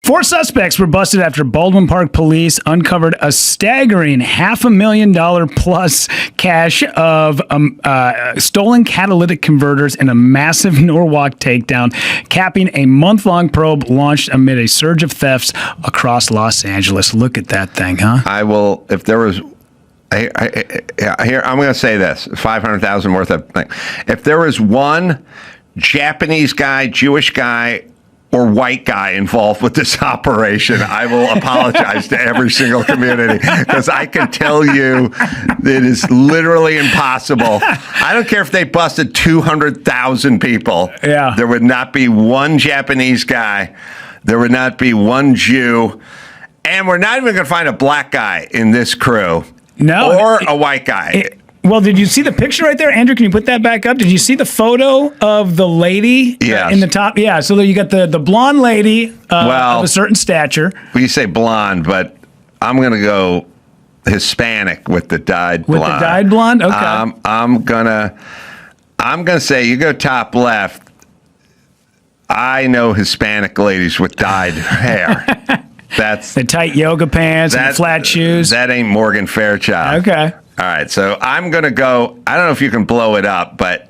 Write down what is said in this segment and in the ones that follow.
4 suspects were busted after Baldwin Park police uncovered a staggering $500,000 plus cache of stolen catalytic converters in a massive Norwalk takedown, capping a month-long probe launched amid a surge of thefts across Los Angeles. Look at that thing, huh? I will, if there was... Here, I'm going to say this: 500,000 worth of. If there was one Japanese guy, Jewish guy, or white guy involved with this operation, I will apologize to every single community, because I can tell you it is literally impossible. I don't care if they busted 200,000 people. Yeah, there would not be one Japanese guy. There would not be one Jew, and we're not even going to find a black guy in this crew. No. Or a white guy. Well, did you see the picture right there? Andrew, can you put that back up? Did you see the photo of the lady in the top? Yeah, so you got the blonde lady of a certain stature. Well, you say blonde, but I'm going to go Hispanic with the dyed blonde. With the dyed blonde? Okay. I'm gonna say, you go top left, I know Hispanic ladies with dyed hair. That's the tight yoga pants and the flat shoes. That ain't Morgan Fairchild. Okay. All right. So I'm going to go, I don't know if you can blow it up, but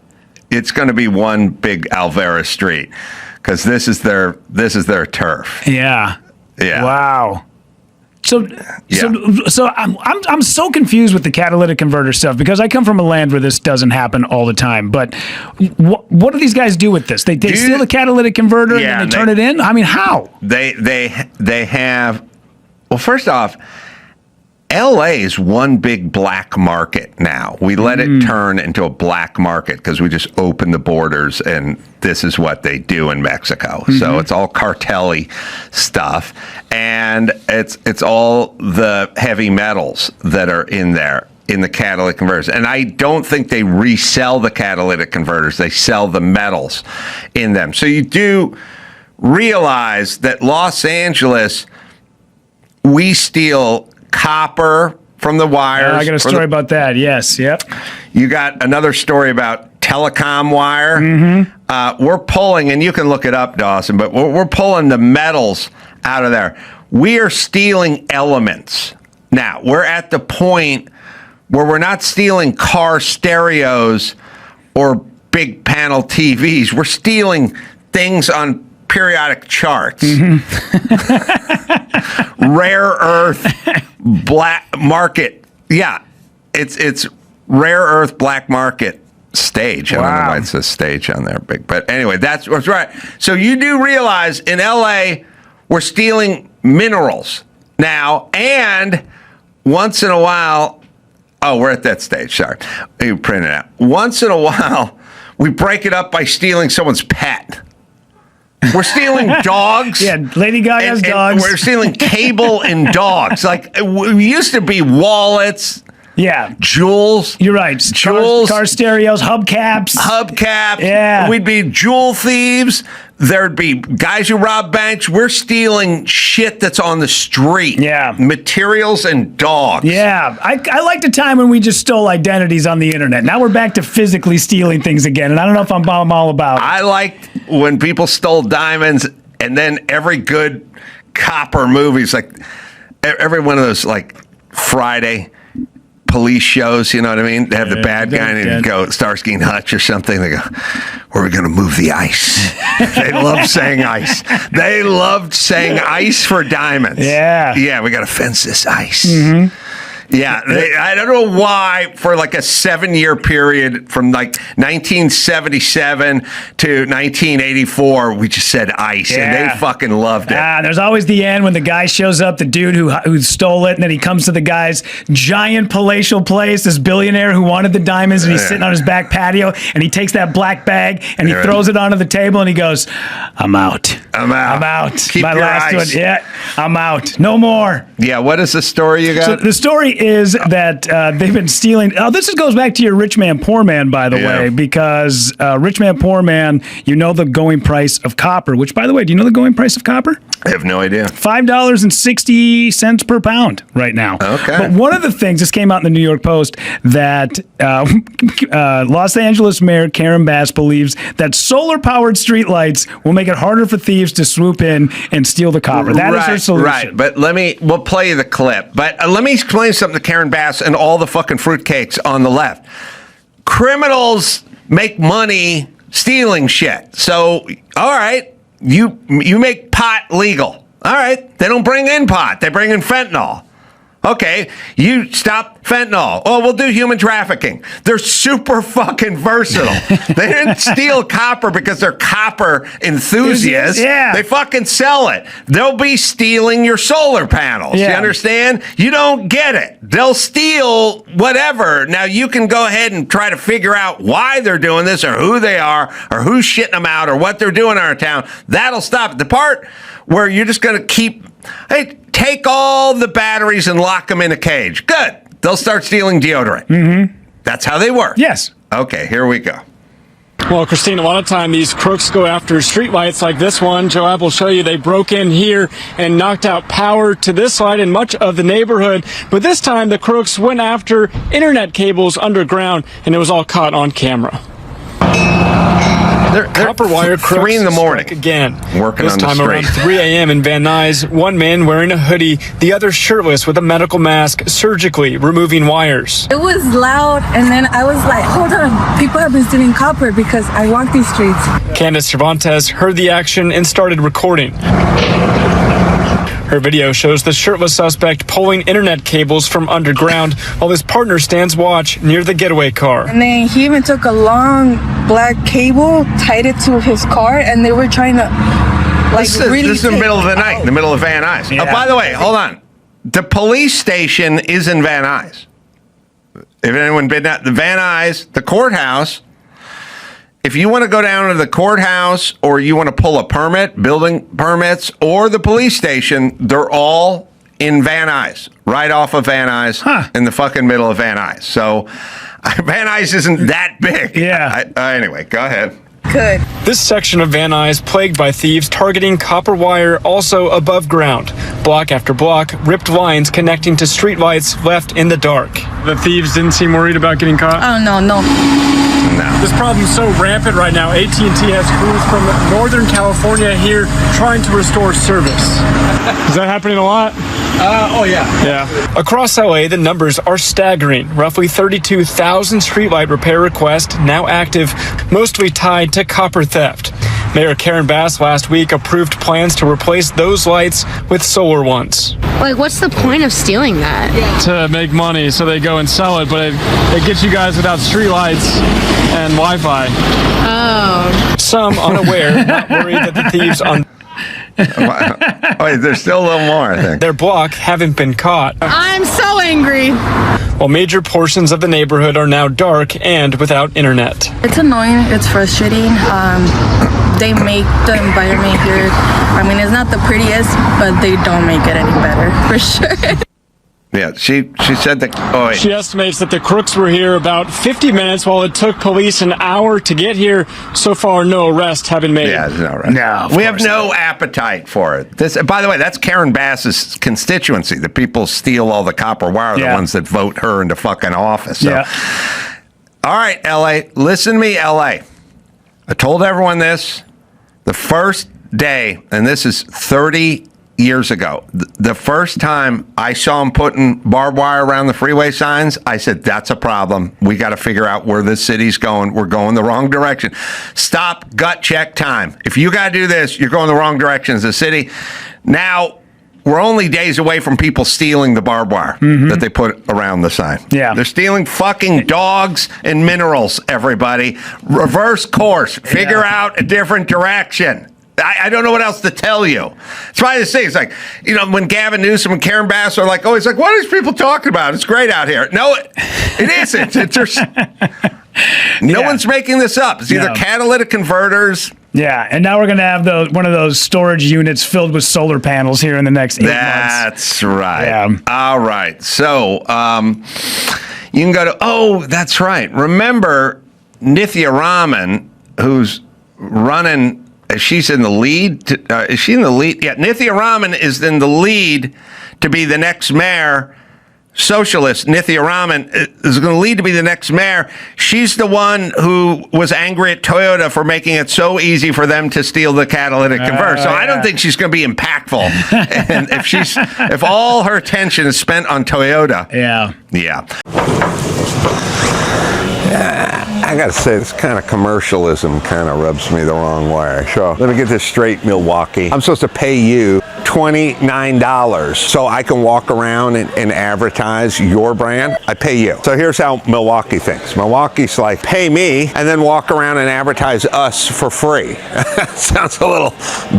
it's going to be one big Alvera Street, because this is their turf. Yeah. Yeah. Wow. So I'm so confused with the catalytic converter stuff, because I come from a land where this doesn't happen all the time. But what do these guys do with this? They steal the catalytic converter and then they turn it in? I mean, how? They have, well, first off, LA is one big black market now. We let it turn into a black market because we just opened the borders, and this is what they do in Mexico. So it's all cartel-y stuff, and it's all the heavy metals that are in there in the catalytic converters. And I don't think they resell the catalytic converters. They sell the metals in them. So you do realize that Los Angeles, we steal copper from the wires. I got a story about that. Yes. Yep. You got another story about telecom wire. We're pulling, and you can look it up, Dawson, but we're pulling the metals out of there. We are stealing elements. Now, we're at the point where we're not stealing car stereos or big panel TVs. We're stealing things on periodic charts. Rare earth black market. Yeah, it's rare earth black market stage. I don't know why it says stage on there, big. But anyway, that's right. So you do realize in LA we're stealing minerals now, and once in a while, we're at that stage. Sorry, you print it out. Once in a while, we break it up by stealing someone's pet. We're stealing dogs. Yeah, Lady Gaga's dogs. We're stealing cable and dogs. Like, we used to be wallets. Yeah. Jewels. You're right. Jewels. Car stereos, hubcaps. Yeah. We'd be jewel thieves. There'd be guys who rob banks. We're stealing shit that's on the street. Yeah. Materials and dogs. Yeah. I liked a time when we just stole identities on the internet. Now we're back to physically stealing things again, and I don't know if I'm all about it. I liked when people stole diamonds, and then every good copper movies, like every one of those, like Friday police shows, you know what I mean? They have the bad guy and he'd go Starsky and Hutch or something. They go, where are we going to move the ice? They love saying ice. They loved saying ice for diamonds. Yeah. Yeah, we got to fence this ice. Yeah, I don't know why, for like a 7-year period from like 1977 to 1984, we just said ice, and they fucking loved it. There's always the end when the guy shows up, the dude who stole it, and then he comes to the guy's giant palatial place, this billionaire who wanted the diamonds, and he's sitting on his back patio, and he takes that black bag, and he throws it onto the table, and he goes, I'm out. Keep My your last ice. one. Yeah, I'm out. No more. Yeah, what is the story you got? So the story is that they've been stealing. Oh, this goes back to your rich man, poor man, by the way, because rich man, poor man, you know the going price of copper, which, by the way, do you know the going price of copper? I have no idea. $5.60 per pound right now. Okay. But one of the things, this came out in the New York Post, that Los Angeles Mayor Karen Bass believes that solar-powered streetlights will make it harder for thieves to swoop in and steal the copper. That is her solution. Right, but we'll play you the clip. But let me explain something to Karen Bass and all the fucking fruitcakes on the left. Criminals make money stealing shit. So, all right, you make pot legal. All right, they don't bring in pot. They bring in fentanyl. Okay, you stop fentanyl. Oh, we'll do human trafficking. They're super fucking versatile. They didn't steal copper because they're copper enthusiasts. Yeah. They fucking sell it. They'll be stealing your solar panels. Yeah. You understand? You don't get it. They'll steal whatever. Now, you can go ahead and try to figure out why they're doing this or who they are or who's shitting them out or what they're doing in our town. That'll stop it. The part where you're just going to keep, hey, take all the batteries and lock them in a cage. Good. They'll start stealing deodorant. Mm-hmm. That's how they work. Yes. Okay, here we go. Well, Christine, a lot of time these crooks go after streetlights like this one. Joab will show you they broke in here and knocked out power to this light in much of the neighborhood. But this time the crooks went after internet cables underground, and it was all caught on camera. They're Copper wire crooks 3 in the morning strike again. Working this on the time around street. 3 a.m. in Van Nuys, one man wearing a hoodie, the other shirtless with a medical mask, surgically removing wires. It was loud, and then I was like, hold on, people have been stealing copper because I walk these streets. Candace Cervantes heard the action and started recording. Her video shows the shirtless suspect pulling internet cables from underground while his partner stands watch near the getaway car. And then he even took a long black cable, tied it to his car, and they were trying to, This is in the middle of the night, in the middle of Van Nuys. Yeah. Oh, by the way, hold on. The police station is in Van Nuys. If anyone been out, the Van Nuys, the courthouse. If you want to go down to the courthouse or you want to pull a permit, building permits, or the police station, they're all in Van Nuys, right off of Van Nuys, in the fucking middle of Van Nuys. So Van Nuys isn't that big. Yeah. Anyway, go ahead. Good. This section of Van Nuys plagued by thieves targeting copper wire also above ground. Block after block, ripped lines connecting to streetlights left in the dark. The thieves didn't seem worried about getting caught? Oh, no. This problem is so rampant right now. AT&T has crews from Northern California here trying to restore service. Is that happening a lot? Yeah. Across LA, the numbers are staggering. Roughly 32,000 streetlight repair requests now active, mostly tied to copper theft. Mayor Karen Bass last week approved plans to replace those lights with solar ones. Like, what's the point of stealing that? To make money, so they go and sell it, but it gets you guys without streetlights and Wi-Fi. Oh. Some unaware, not worried that the thieves on Wait, there's still a little more, I think. their block haven't been caught. I'm so angry. While major portions of the neighborhood are now dark and without internet. It's annoying. It's frustrating. They make the environment here, I mean, it's not the prettiest, but they don't make it any better, for sure. Yeah, she said that. Oh, wait. She estimates that the crooks were here about 50 minutes while it took police an hour to get here. So far, no arrests have been made. Yeah, no, right. No, of we have course no appetite for it. This, by the way, that's Karen Bass's constituency. The people steal all the copper wire, the ones that vote her into fucking office. So. Yeah. All right, LA, listen to me, LA. I told everyone this the first day, and this is 30 years ago. The first time I saw them putting barbed wire around the freeway signs, I said, that's a problem. We got to figure out where this city's going. We're going the wrong direction. Stop, gut check time. If you got to do this, you're going the wrong direction as a city. Now, we're only days away from people stealing the barbed wire that they put around the sign. Yeah. They're stealing fucking dogs and minerals, everybody. Reverse course. Figure out a different direction. I don't know what else to tell you. It's probably the same. It's like, you know, when Gavin Newsom and Karen Bass are like, oh, it's like, what are these people talking about? It's great out here. No, it isn't. It's just, no one's making this up. It's either catalytic converters Yeah, and now we're going to have one of those storage units filled with solar panels here in the next 8 months. That's right. Yeah. All right. So you can go to, oh, that's right. Remember Nithya Raman, who's running, she's in the lead. Is she in the lead? Yeah, Nithya Raman is in the lead to be the next mayor. Socialist Nithya Raman is going to lead to be the next mayor. She's the one who was angry at Toyota for making it so easy for them to steal the catalytic converter. So I don't think she's going to be impactful. And if all her attention is spent on Toyota, yeah. I got to say, this kind of commercialism kind of rubs me the wrong way. So let me get this straight, Milwaukee. I'm supposed to pay you $29 so I can walk around and advertise your brand. I pay you. So here's how Milwaukee thinks. Milwaukee's like, pay me and then walk around and advertise us for free. Sounds a little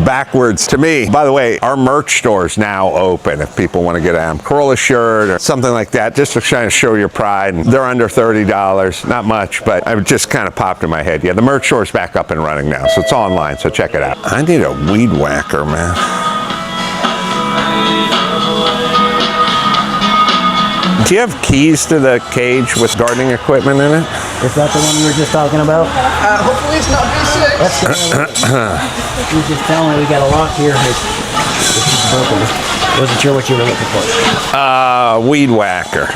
backwards to me. By the way, our merch store is now open if people want to get an Adam Carolla shirt or something like that, just to try to show your pride. And they're under $30, not much, but it just kind of popped in my head. Yeah, the merch store is back up and running now, so it's online, so check it out. I need a weed whacker, man. Do you have keys to the cage with gardening equipment in it? Is that the one you were just talking about? Hopefully it's not B6. That's the one. You were just telling me we got a lock here. It's broken. Wasn't sure what you were looking for. Weed whacker.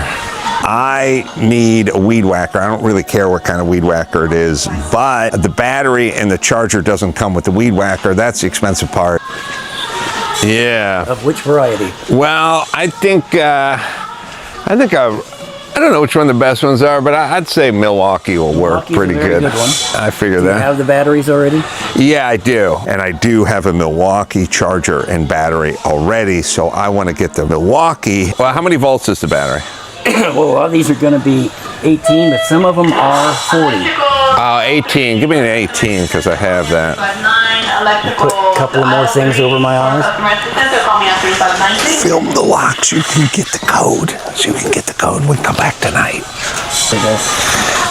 I need a weed whacker. I don't really care what kind of weed whacker it is, but the battery and the charger doesn't come with the weed whacker. That's the expensive part. Yeah. Of which variety? Well, I don't know which one the best ones are, but I'd say Milwaukee will work pretty good. Good one. I figure Do that. you have the batteries already? Yeah, I do. And I do have a Milwaukee charger and battery already, so I want to get the Milwaukee. Well, how many volts is the battery? Well, a lot of these are going to be 18, but some of them are 40. 18. Give me an 18 because I have that. Put a couple of more things over my eyes. Film the lock so you can get the code. We come back tonight. Okay.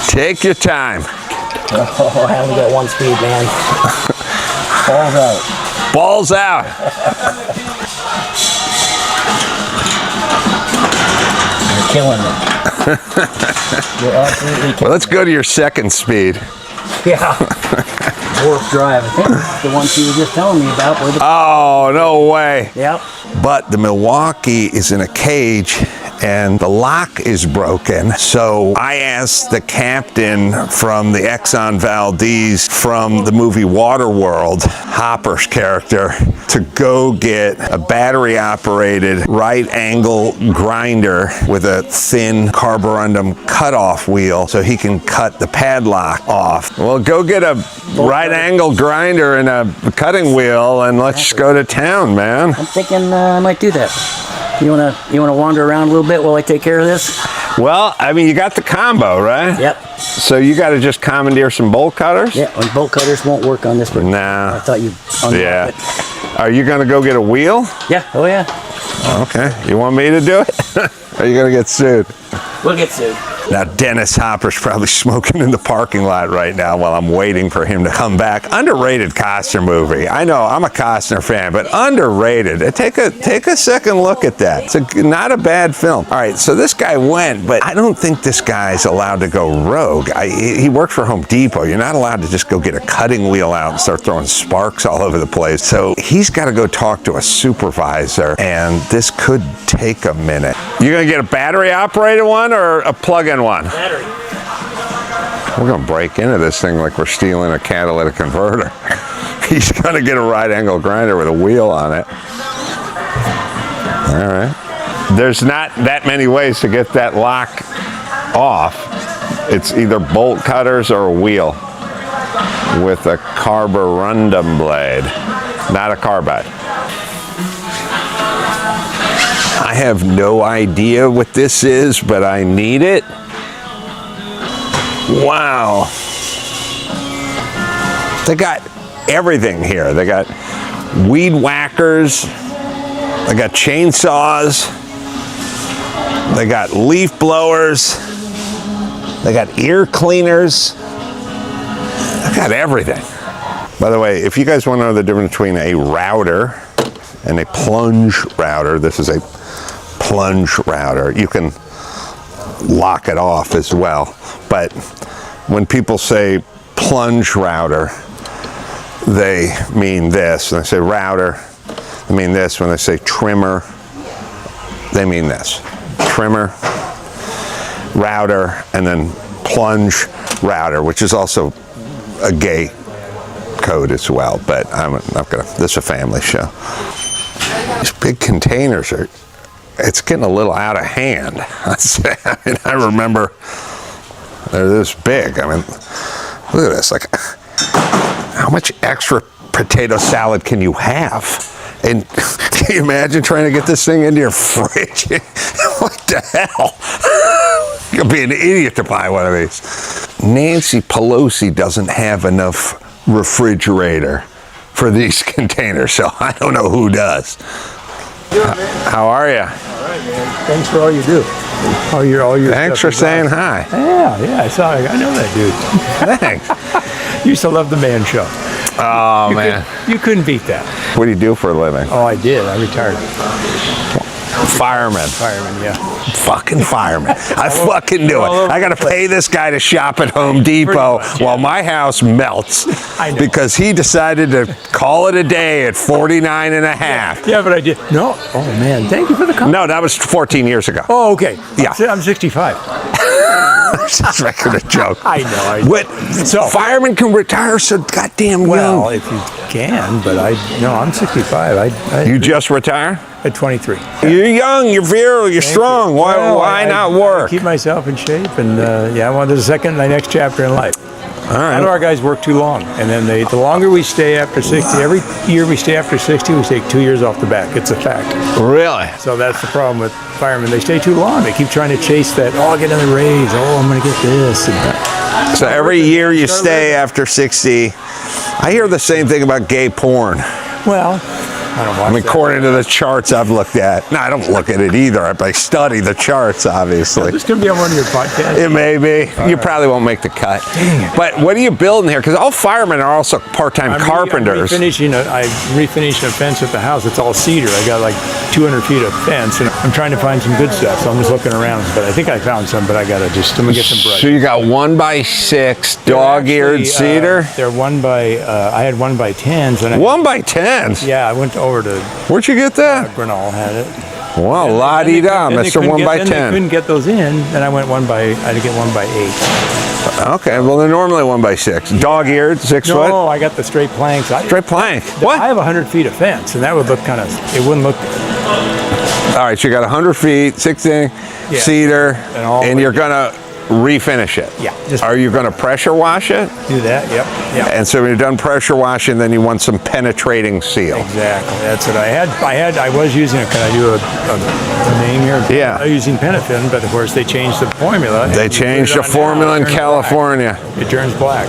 Take your time. Oh, I only got one speed, man. Balls out. Balls out. You're killing it. You're absolutely killing it. Well, let's go to your second speed. Yeah. Warp drive. I think the one she was just telling me about. Where the Oh, no way. Yep. But the Milwaukee is in a cage and the lock is broken. So I asked the captain from the Exxon Valdez from the movie Waterworld, Hopper's character, to go get a battery operated right angle grinder with a thin carborundum cutoff wheel so he can cut the padlock off. Well, go get a right angle grinder and a cutting wheel and let's go to town, man. I'm thinking I might do that. You wanna wander around a little bit while I take care of this? Well, I mean, you got the combo, right? Yep. So you got to just commandeer some bolt cutters? Yeah, and bolt cutters won't work on this one. Nah. I thought you Yeah. it. Are you going to go get a wheel? Yeah, oh yeah. Okay. You want me to do it? Are you going to get sued? We'll get sued. Now, Dennis Hopper's probably smoking in the parking lot right now while I'm waiting for him to come back. Underrated Costner movie. I know, I'm a Costner fan, but underrated. Take a second look at that. It's not a bad film. All right, so this guy went, but I don't think this guy's allowed to go rogue. He worked for Home Depot. You're not allowed to just go get a cutting wheel out and start throwing sparks all over the place. So he's got to go talk to a supervisor, and this could take a minute. You're going to get a battery-operated one or a plug-in one? Battery. We're going to break into this thing like we're stealing a catalytic converter. He's going to get a right angle grinder with a wheel on it. All right. There's not that many ways to get that lock off. It's either bolt cutters or a wheel with a carborundum blade, not a carbide. I have no idea what this is, but I need it. Wow. They got everything here. They got weed whackers. They got chainsaws. They got leaf blowers. They got ear cleaners. They got everything. By the way, if you guys want to know the difference between a router and a plunge router, this is a plunge router. You can lock it off as well. But when people say plunge router, they mean this. When they say router, they mean this. When they say trimmer, they mean this. Trimmer, router, and then plunge router, which is also a gay code as well, but I'm not gonna, this is a family show. These big containers are, it's getting a little out of hand. I mean, I remember they're this big. I mean, look at this, like, how much extra potato salad can you have? And can you imagine trying to get this thing into your fridge? What the hell? You'll be an idiot to buy one of these. Nancy Pelosi doesn't have enough refrigerator for these containers, so I don't know who does. How are you? All right, man. Thanks for all you do. All your Thanks for saying hi. Yeah, I know that dude. Thanks. Used to love the Man Show. Oh, man. You couldn't beat that. What do you do for a living? Oh, I did. I retired. Fireman. Fireman, yeah. Fucking fireman. I fucking do it. I got to pay this guy to shop at Home Depot while my house melts because he decided to call it a day at 49 and a half. Yeah, but I did. No. Oh, man. Thank you for the comment. No, that was 14 years ago. Oh, okay. Yeah. I'm 65. Just making a joke. I know. What? So firemen can retire so goddamn young. Well, if you can, but I'm 65. You just retire? At 23. You're young, you're virile, you're strong. Why not work? I keep myself in shape, and I want my next chapter in life. All right. A lot of our guys work too long, and then the longer we stay after 60, every year we stay after 60, we take 2 years off the back. It's a fact. Really? So that's the problem with firemen. They stay too long. They keep trying to chase that, I'll get another raise, I'm going to get this. And that. So every year you stay after 60. I hear the same thing about gay porn. Well, I don't watch that. According to the charts I've looked at. No, I don't look at it either. I study the charts, obviously. This could be on one of your podcasts. It may be. You probably won't make the cut. Dang it. But what are you building here? Because all firemen are also part-time carpenters. I'm refinishing a fence at the house. It's all cedar. I got like 200 feet of fence, and I'm trying to find some good stuff. So I'm just looking around. But I think I found some, but I'm going to get some brush. So you got 1x6 dog-eared cedar? They're I had 1x10s. 1x10s? Yeah, I went over to... Where'd you get that? Grinnell had it. Well, la-di-da, Mr. 1x10. They couldn't get those in, and I went I had to get 1x8. Okay, well, they're normally 1x6. Dog-eared, 6 foot? No, I got the straight planks. Straight plank? What? I have 100 feet of fence, and that would look it wouldn't look... All right, so you got 100 feet, 6-inch cedar, and you're going to refinish it. Yeah. Are you going to pressure wash it? Do that, yep. And so when you're done pressure washing, then you want some penetrating seal. Exactly. That's what I had. I was using it. Can I do a name here? Yeah. I was using Penafin, but of course they changed the formula. They changed the formula in California. It turns black.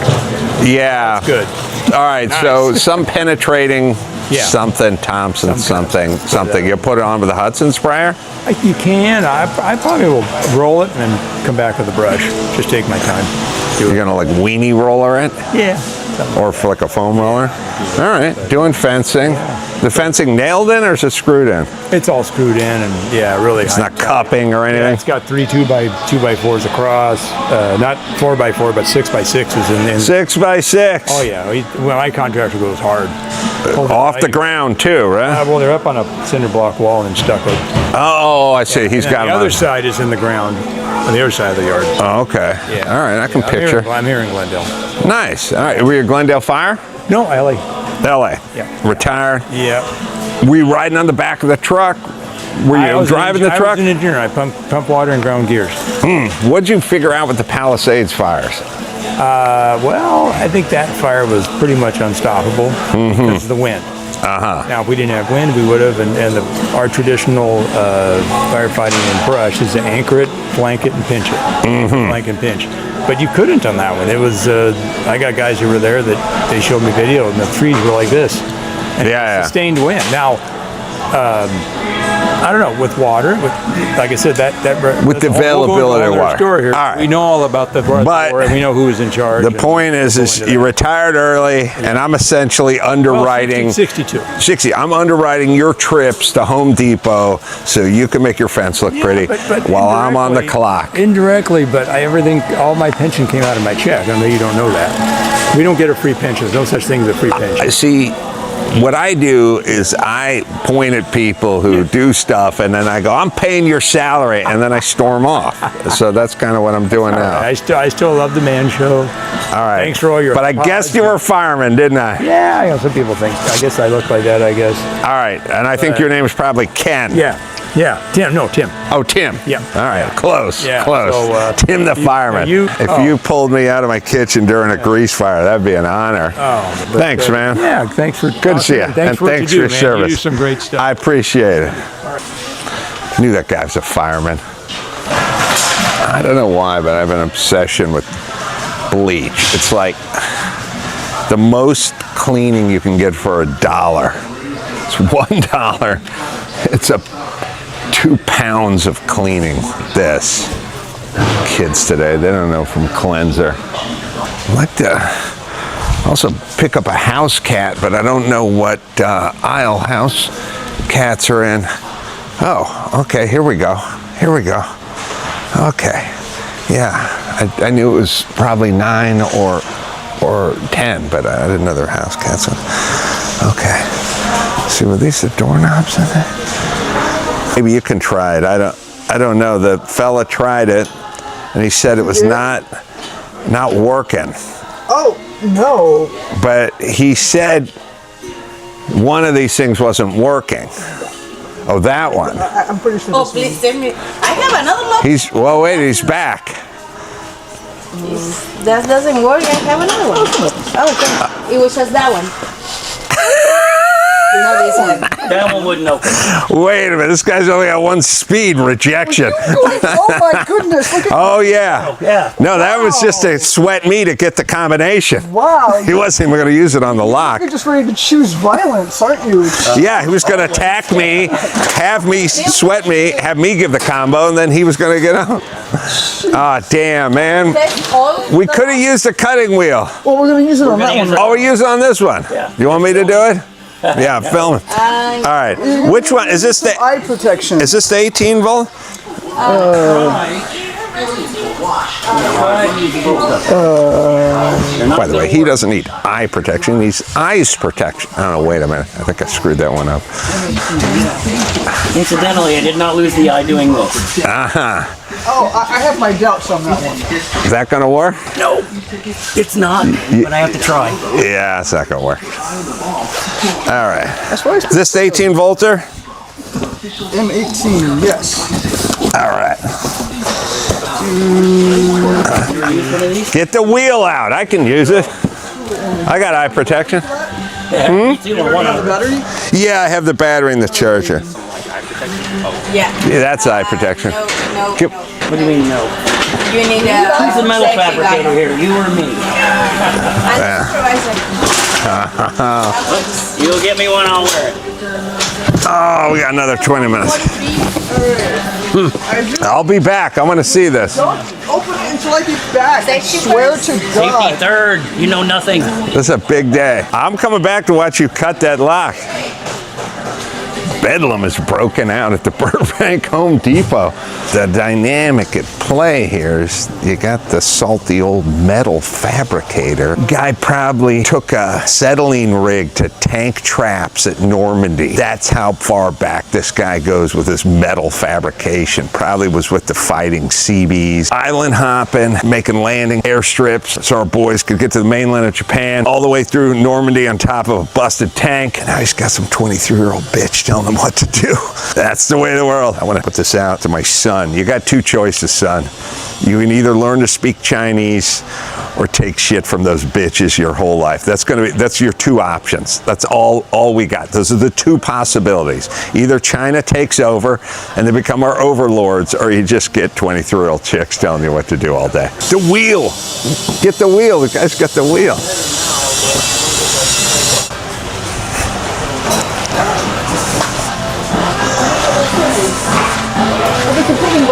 Yeah. That's good. All right, Nice. so some penetrating something, Thompson, something. You put it on with the Hudson sprayer? You can. I probably will roll it and then come back with a brush. Just take my time. You're going to like weenie roller it? Yeah. Or for like a foam roller? All right, doing fencing. The fencing nailed in or is it screwed in? It's all screwed in and really. It's not cupping or anything? Yeah, it's got 3 2x4s across. Not 4x4, but 6x6s in. 6x6? Oh yeah, my contractor goes hard. Off the ground too, right? Well, they're up on a cinder block wall and stucco. Oh, I see. He's got the other side is in the ground on the other side of the yard. Oh, okay. Yeah. All right, I can picture. I'm here in Glendale. Nice. All right, were you Glendale Fire? No, LA. LA. Yeah. Retired. Yeah. Were you riding on the back of the truck? Were you driving the truck? I was an engineer. I pump water and ground gears. What'd you figure out with the Palisades fires? Well, I think that fire was pretty much unstoppable because of the wind. Now, if we didn't have wind, we would have. And our traditional firefighting in brush is to anchor it, flank it, and pinch it. Flank and pinch. But you couldn't on that one. It was. I got guys who were there that they showed me video, and the trees were like this. And sustained wind. Now, I don't know, with water, like I said, With the availability of water. Store here. All right. We know all about the store, and we know who is in charge. The point is you retired early, and I'm essentially underwriting. 62. 60. I'm underwriting your trips to Home Depot so you can make your fence look pretty but while I'm on the clock. Indirectly, but all my pension came out of my check. I know you don't know that. We don't get a free pension. There's no such thing as a free pension. I see. What I do is I point at people who do stuff, and then I go, I'm paying your salary, and then I storm off. So that's kind of what I'm doing now. I still love the Man Show. All right. Thanks for all your. But I guessed you were a fireman, didn't I? Yeah, some people think. I guess I look like that. I guess. All right, and I think your name is probably Ken. Yeah, Tim. No, Tim. Oh, Tim. Yeah. All right, close. Yeah, close. so, Tim the fireman. If you pulled me out of my kitchen during a grease fire, that'd be an honor. Thanhanks, man. Yeah, thanks for. Good to see you. Thanks for thanks what you for do, your man. service. You do some great stuff. I appreciate it. Knew that guy was a fireman. I don't know why, but I have an obsession with bleach. It's like the most cleaning you can get for $1. It's $1. It's 2 pounds of cleaning. This kids today, they don't know from cleanser. I'd like to also pick up a house cat, but I don't know what aisle house cats are in. Oh, okay, here we go. Okay, yeah, I knew it was probably 9 or 10, but I didn't know there were house cats. Okay, see, were these the doorknobs in there? Maybe you can try it. I don't know. The fella tried it, and he said it was not working. Oh, no. But he said one of these things wasn't working. Oh, that one. I'm pretty sure. Oh, please send me. I have another one. Wait, he's back. That doesn't work. I have another one. Oh, okay. It was just that one. Not this one. That one wouldn't open. Wait a minute, this guy's only got one speed, rejection. Oh my goodness! Look at Oh yeah. Yeah. No, that was just to sweat me to get the combination. Wow. He wasn't even going to use it on the lock. You're just ready to choose violence, aren't you? Yeah, he was going to attack me, have me sweat me, have me give the combo, and then he was going to get out. Ah, damn, man. We could have used a cutting wheel. Well, we're going to use it on that one. Oh, we use it on this one. Yeah. You want me to do it? Yeah, film it. All right. Which one is this? The Eye protection. is this the 18 volt? By the way, he doesn't need eye protection. He needs eyes protection. I don't know. Wait a minute. I think I screwed that one up. Incidentally, I did not lose the eye doing this. Oh, I have my doubts on that one. Is that going to work? No, it's not, but I have to try. Yeah, it's not going to work. All right. That's what I Is this the 18 volter? M18, yes. All right. Get the wheel out. I can use it. I got eye protection. It's either one of them. Battery? Yeah, I have the battery and the charger. Yeah. Yeah, that's eye protection. No. What do you mean, no? You need Who's the metal fabricator here, you or me? You'll get me one, I'll wear it. Oh, we got another 20 minutes. I'll be back. I want to see this. Don't open it until I get back. I Safety swear first. to Safety God. third, you know nothing. This is a big day. I'm coming back to watch you cut that lock. Bedlam is broken out at the Burbank Home Depot. The dynamic at play here is you got the salty old metal fabricator. Guy probably took a acetylene rig to tank traps at Normandy. That's how far back this guy goes with his metal fabrication. Probably was with the fighting Seabees. Island hopping, making landing airstrips so our boys could get to the mainland of Japan, all the way through Normandy on top of a busted tank. And now he's got some 23-year-old bitch telling him what to do. That's the way of the world. I want to put this out to my son. You got two choices, son. You can either learn to speak Chinese or take shit from those bitches your whole life. That's your two options. That's all we got. Those are the two possibilities. Either China takes over and they become our overlords, or you just get 23-year-old chicks telling you what to do all day. The wheel. Get the wheel. The guy's got the wheel.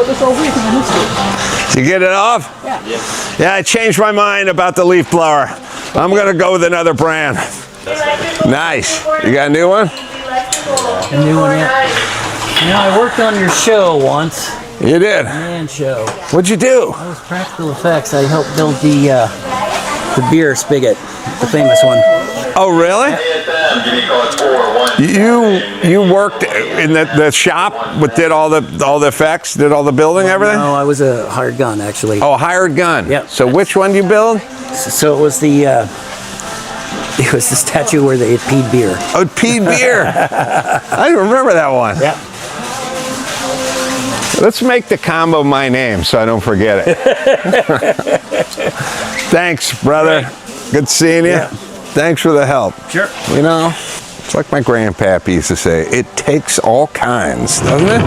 about this all week and I missed it. Did you get it off? Yeah, I changed my mind about the leaf blower. I'm going to go with another brand. Nice. You got a new one? A new one, yeah. You know, I worked on your show once. You did? Man show. What'd you do? I was Practical Effects. I helped build the beer spigot, the famous one. Oh, really? You worked in the shop, but did all the effects, did all the building, everything? No, I was a hired gun, actually. Oh, hired gun. Yep. So which one do you build? So it was the statue where they peed beer. Oh, peed beer. I remember that one. Yeah. Let's make the combo my name so I don't forget it. Thanks, brother. Good seeing you. Yeah. Thanks for the help. Sure. You know, it's like my grandpappy used to say, it takes all kinds, doesn't it?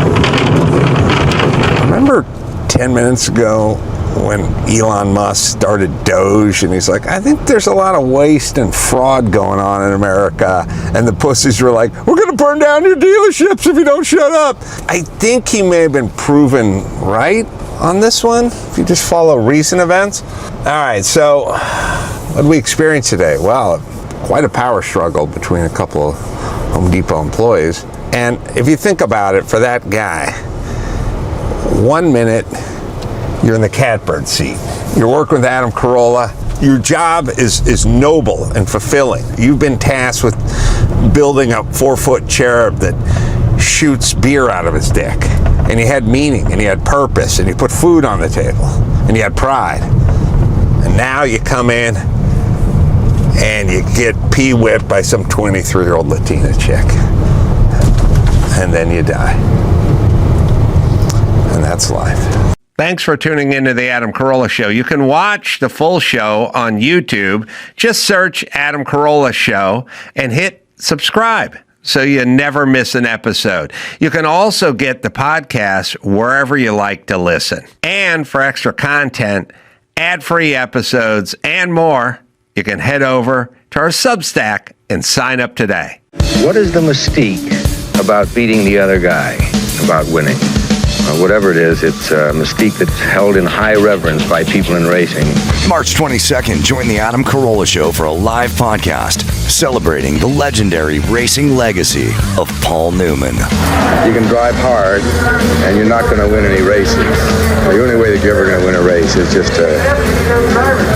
Remember 10 minutes ago when Elon Musk started Doge and he's like, I think there's a lot of waste and fraud going on in America. And the pussies were like, we're going to burn down your dealerships if you don't shut up. I think he may have been proven right on this one if you just follow recent events. All right, so what did we experience today? Well, quite a power struggle between a couple of Home Depot employees. And if you think about it, for that guy, 1 minute, you're in the catbird seat. You're working with Adam Carolla. Your job is noble and fulfilling. You've been tasked with building a 4-foot cherub that shoots beer out of his dick. And you had meaning, and you had purpose, and you put food on the table, and you had pride. And now you come in, and you get pee-whipped by some 23-year-old Latina chick. And then you die. And that's life. Thanks for tuning into the Adam Carolla Show. You can watch the full show on YouTube. Just search Adam Carolla Show and hit subscribe so you never miss an episode. You can also get the podcast wherever you like to listen. And for extra content, ad-free episodes, and more, you can head over to our Substack and sign up today. What is the mystique about beating the other guy, about winning? Whatever it is, it's a mystique that's held in high reverence by people in racing. March 22nd, join the Adam Carolla Show for a live podcast celebrating the legendary racing legacy of Paul Newman. You can drive hard, and you're not going to win any races. The only way that you're ever going to win a race is just to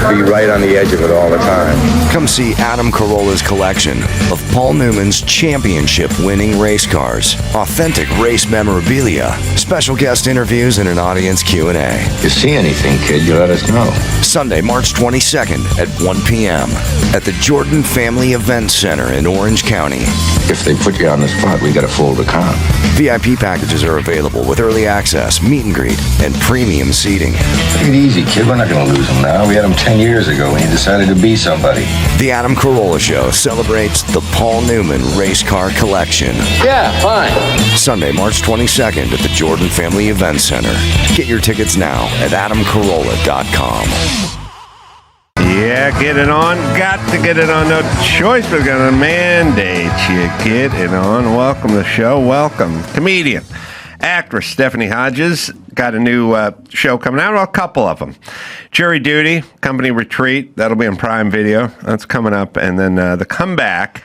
be right on the edge of it all the time. Come see Adam Carolla's collection of Paul Newman's championship-winning race cars, authentic race memorabilia, special guest interviews, and an audience Q&A. If you see anything, kid, you let us know. Sunday, March 22nd at 1 p.m. at the Jordan Family Event Center in Orange County. If they put you on the spot, we got to fold the comp. VIP packages are available with early access, meet and greet, and premium seating. Take it easy, kid. We're not going to lose them now. We had them 10 years ago when you decided to be somebody. The Adam Carolla Show celebrates the Paul Newman race car collection. Yeah, fine. Sunday, March 22nd at the Jordan Family Event Center. Get your tickets now at adamcarolla.com. Yeah, get it on. Got to get it on. No choice. We're going to mandate you get it on. Welcome to the show. Welcome. Comedian, actress Stephanie Hodges got a new show coming out. Well, a couple of them. Jury Duty, Company Retreat. That'll be on Prime Video. That's coming up. And then The Comeback,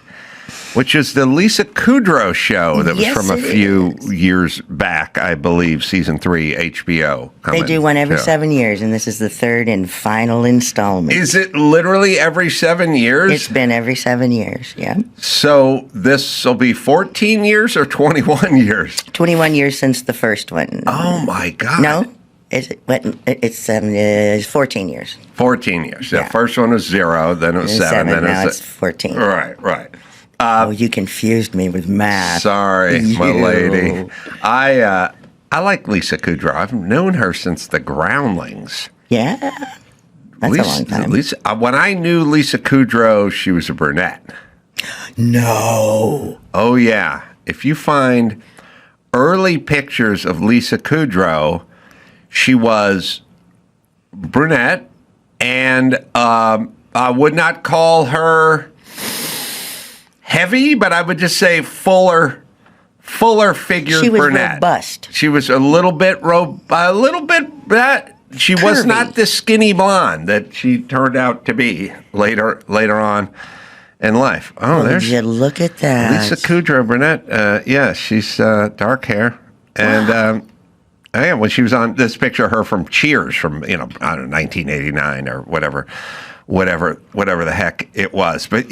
which is the Lisa Kudrow show that was from a few years back, I believe, season 3, HBO. They do one every 7 years, and this is the third and final installment. Is it literally every 7 years? It's been every 7 years, yeah. So this will be 14 years or 21 years? 21 years since the first one. Oh, my God. No, it's 14 years. 14 years. Yeah. The first one was 0, then it was 7. Then now it's 14. Right. You confused me with math. Sorry, my lady. I like Lisa Kudrow. I've known her since the Groundlings. Yeah, that's a long time. When I knew Lisa Kudrow, she was a brunette. No. Oh, yeah. If you find early pictures of Lisa Kudrow, she was brunette, and I would not call her heavy, but I would just say fuller fuller figured She was brunette. robust. She was a little bit she was Curvy. not the skinny blonde that she turned out to be later on in life. Oh, Would there's you look at that? Lisa Kudrow brunette. Yeah, she's dark hair. And yeah, when she was on this picture of her from Cheers from, I don't know, 1989 or whatever the heck it was. But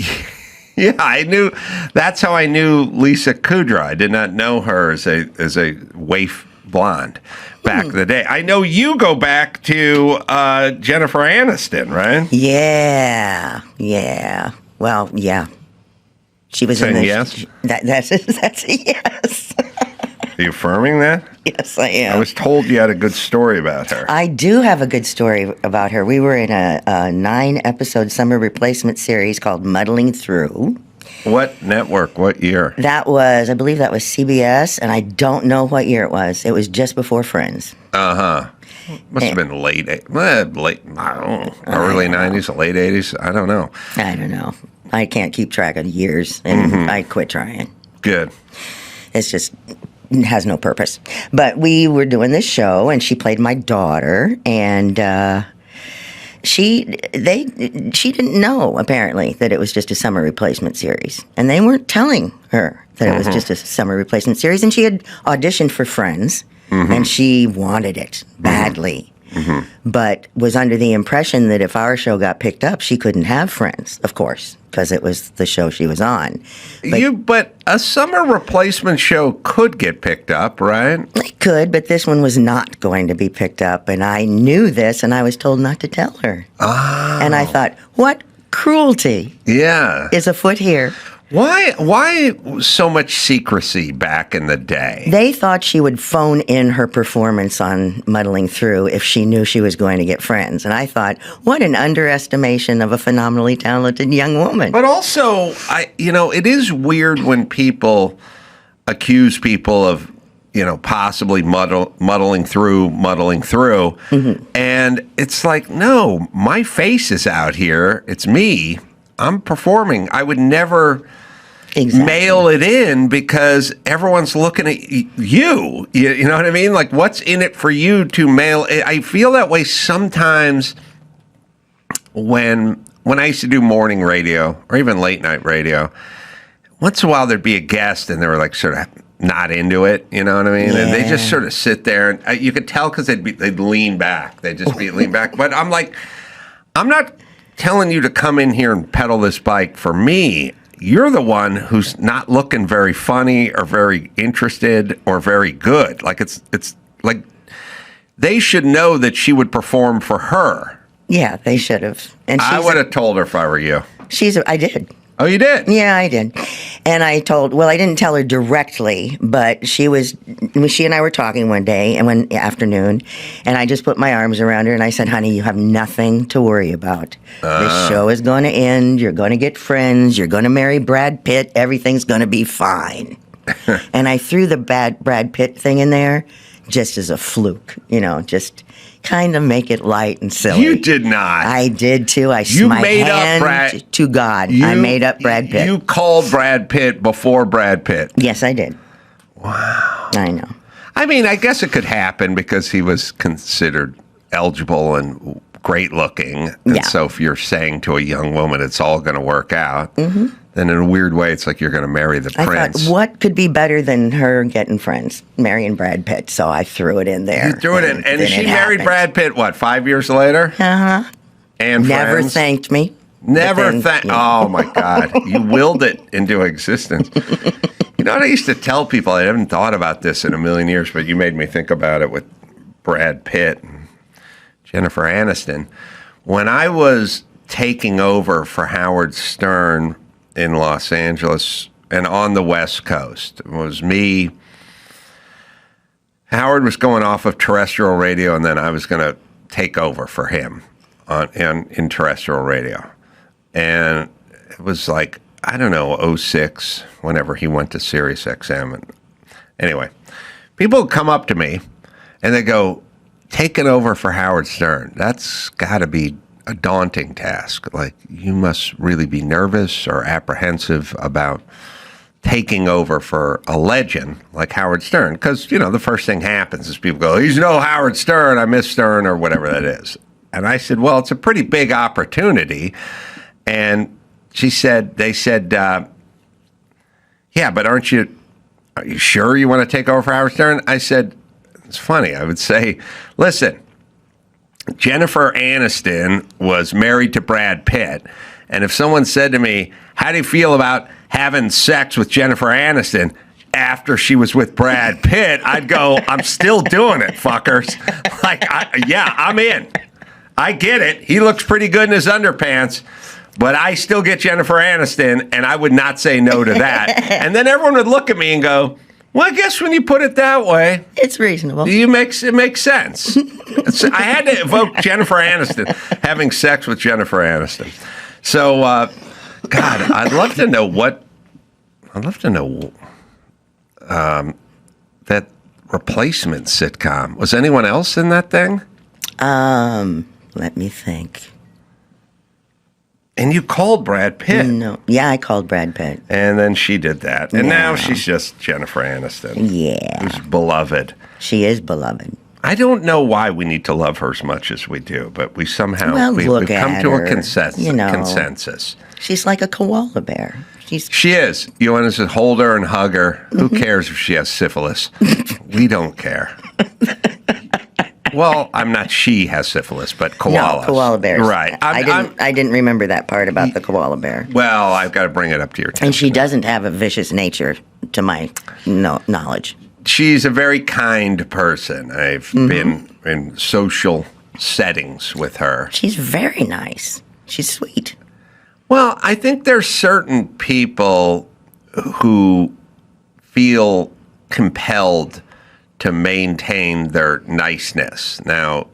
yeah, that's how I knew Lisa Kudrow. I did not know her as a waif blonde back in the day. I know you go back to Jennifer Aniston, right? Yeah. Well, yeah. She was Saying in the yes? That's a yes. Are you affirming that? Yes, I am. I was told you had a good story about her. I do have a good story about her. We were in a 9-episode summer replacement series called Muddling Through. What network? What year? I believe that was CBS, and I don't know what year it was. It was just before Friends. Uh-huh. Must have been late, I don't know, early 90s, late 80s. I don't know. I don't know. I can't keep track of years, and I quit trying. Good. It's just has no purpose. But we were doing this show, and she played my daughter, and she didn't know, apparently, that it was just a summer replacement series. And they weren't telling her that it was just a summer replacement series. And she had auditioned for Friends, and she wanted it badly. But was under the impression that if our show got picked up, she couldn't have Friends, of course, because it was the show she was on. But a summer replacement show could get picked up, right? It could, but this one was not going to be picked up, and I knew this, and I was told not to tell her. Oh. And I thought, what cruelty is afoot here? Why so much secrecy back in the day? They thought she would phone in her performance on Muddling Through if she knew she was going to get Friends. And I thought, what an underestimation of a phenomenally talented young woman. But also, it is weird when people accuse people of, possibly muddling through. And it's like, no, my face is out here. It's me. I'm performing. I would never mail it in because everyone's looking at you. You know what I mean? Like, what's in it for you to mail? I feel that way sometimes when I used to do morning radio or even late night radio. Once in a while, there'd be a guest and they were like sort of not into it. You know what I mean? Yeah. And they just sort of sit there and you could tell because they'd lean back. They'd just be lean back. But I'm like, I'm not telling you to come in here and pedal this bike for me. You're the one who's not looking very funny or very interested or very good. Like it's like they should know that she would perform for her. Yeah, they should have. And I would have told her if I were you. I did. Oh, you did? Yeah, I did. And I didn't tell her directly, but she and I were talking one day and one afternoon, and I just put my arms around her and I said, honey, you have nothing to worry about. This show is going to end. You're going to get Friends. You're going to marry Brad Pitt. Everything's going to be fine. And I threw the Brad Pitt thing in there just as a fluke, just kind of make it light and silly. You did not. I did too. You made up Brad to God. I made up Brad Pitt. You called Brad Pitt before Brad Pitt. Yes, I did. Wow. I know. I mean, I guess it could happen because he was considered eligible and great looking. And so if you're saying to a young woman it's all going to work out, then in a weird way, it's like you're going to marry the prince. I thought, what could be better than her getting Friends, marrying Brad Pitt? So I threw it in there. You threw it in. And she married Brad Pitt, 5 years later? Uh-huh. And never Friends? thanked me. Oh, my God. You willed it into existence. You know what I used to tell people? I haven't thought about this in a million years, but you made me think about it with Brad Pitt and Jennifer Aniston. When I was taking over for Howard Stern in Los Angeles and on the West Coast, it was me. Howard was going off of terrestrial radio, and then I was going to take over for him in terrestrial radio. And it was like, I don't know, 06, whenever he went to Sirius XM. And anyway, people would come up to me and they go, taking over for Howard Stern, that's got to be a daunting task. Like, you must really be nervous or apprehensive about taking over for a legend like Howard Stern. Because, the first thing happens is people go, he's no Howard Stern, I miss Stern, or whatever that is. And I said, well, it's a pretty big opportunity. And they said, yeah, but are you sure you want to take over for Howard Stern? I said, it's funny. I would say, listen, Jennifer Aniston was married to Brad Pitt. And if someone said to me, how do you feel about having sex with Jennifer Aniston after she was with Brad Pitt, I'd go, I'm still doing it, fuckers. I'm in. I get it. He looks pretty good in his underpants, but I still get Jennifer Aniston, and I would not say no to that. And then everyone would look at me and go, well, I guess when you put it that way, it's reasonable. It makes sense. I had to evoke Jennifer Aniston, having sex with Jennifer Aniston. So, God, I'd love to know that replacement sitcom. Was anyone else in that thing? Let me think. And you called Brad Pitt. No. Yeah, I called Brad Pitt. And then she did that. And now she's just Jennifer Aniston. Yeah. Who's beloved. She is beloved. I don't know why we need to love her as much as we do, but we somehow we've come to a consensus. She's like a koala bear. She is. You want to hold her and hug her. Who cares if she has syphilis? We don't care. Well, I'm not. She has syphilis, but koalas. No, koala bears. Right. I didn't remember that part about the koala bear. Well, I've got to bring it up to your attention. And she doesn't have a vicious nature, to my knowledge. She's a very kind person. I've been in social settings with her. She's very nice. She's sweet. Well, I think there's certain people who feel compelled to maintain their niceness. Now,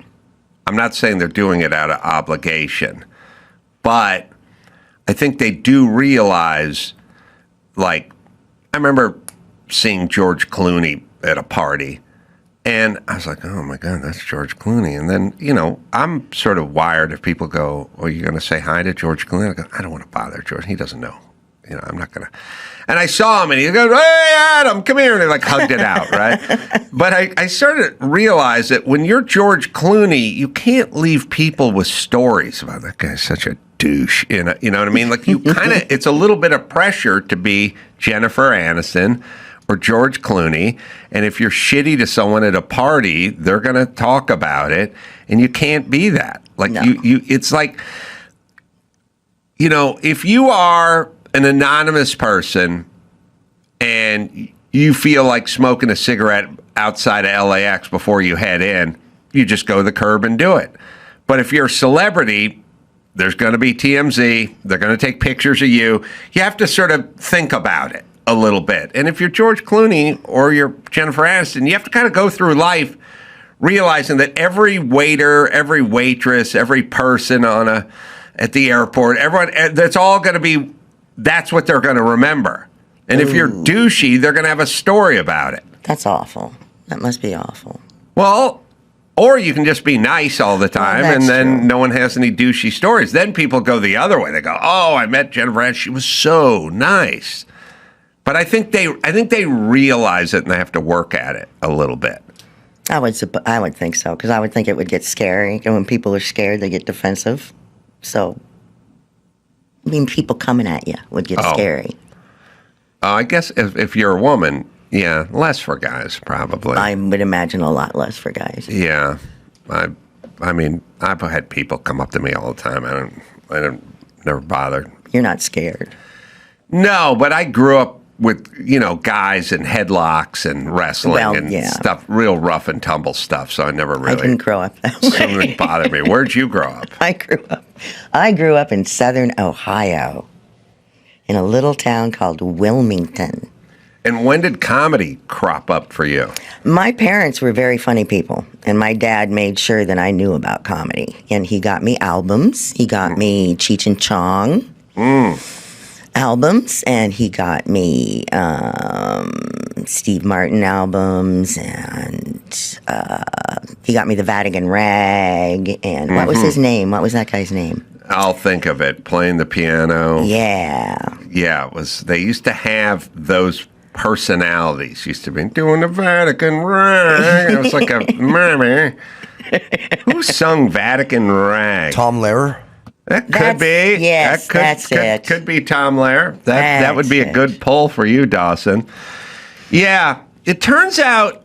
I'm not saying they're doing it out of obligation, but I think they do realize, I remember seeing George Clooney at a party, and I was like, oh my God, that's George Clooney. And then, I'm sort of wired if people go, oh, you're going to say hi to George Clooney? I go, I don't want to bother George. He doesn't know. I'm not going to. And I saw him, and he goes, hey, Adam, come here. And they hugged it out, right? But I started to realize that when you're George Clooney, you can't leave people with stories about that guy's such a douche. You know what I mean? You kind of, it's a little bit of pressure to be Jennifer Aniston or George Clooney. And if you're shitty to someone at a party, they're going to talk about it. And you can't be that. No. It's like, if you are an anonymous person and you feel like smoking a cigarette outside of LAX before you head in, you just go to the curb and do it. But if you're a celebrity, there's going to be TMZ. They're going to take pictures of you. You have to sort of think about it a little bit. And if you're George Clooney or you're Jennifer Aniston, you have to kind of go through life realizing that every waiter, every waitress, every person at the airport, everyone, that's all going to be, that's what they're going to remember. And if you're douchey, they're going to have a story about it. That's awful. That must be awful. Well, or you can just be nice all the time, and then no one has any douchey stories. Then people go the other way. They go, oh, I met Jennifer Aniston. She was so nice. But I think they realize it, and they have to work at it a little bit. I would think so, because I would think it would get scary. And when people are scared, they get defensive. So, people coming at you would get scary. I guess if you're a woman, yeah, less for guys, probably. I would imagine a lot less for guys. Yeah. I mean, I've had people come up to me all the time. I don't never bothered. You're not scared. No, but I grew up with, guys in headlocks and wrestling stuff, real rough and tumble stuff. So I never really. I didn't grow up that way. Something bothered me. Where'd you grow up? I grew up in southern Ohio, in a little town called Wilmington. And when did comedy crop up for you? My parents were very funny people, and my dad made sure that I knew about comedy. And he got me albums. He got me Cheech and Chong albums, and he got me Steve Martin albums, and he got me the Vatican Rag, and what was his name? What was that guy's name? I'll think of it. Playing the piano. Yeah. Yeah, it was. They used to have those personalities. Used to be doing the Vatican rag. It was like a mommy. Who sung Vatican rag? Tom Lehrer? That could be. Yes, that's it. Could be Tom Lehrer. That would be a good pull for you, Dawson. Yeah, it turns out.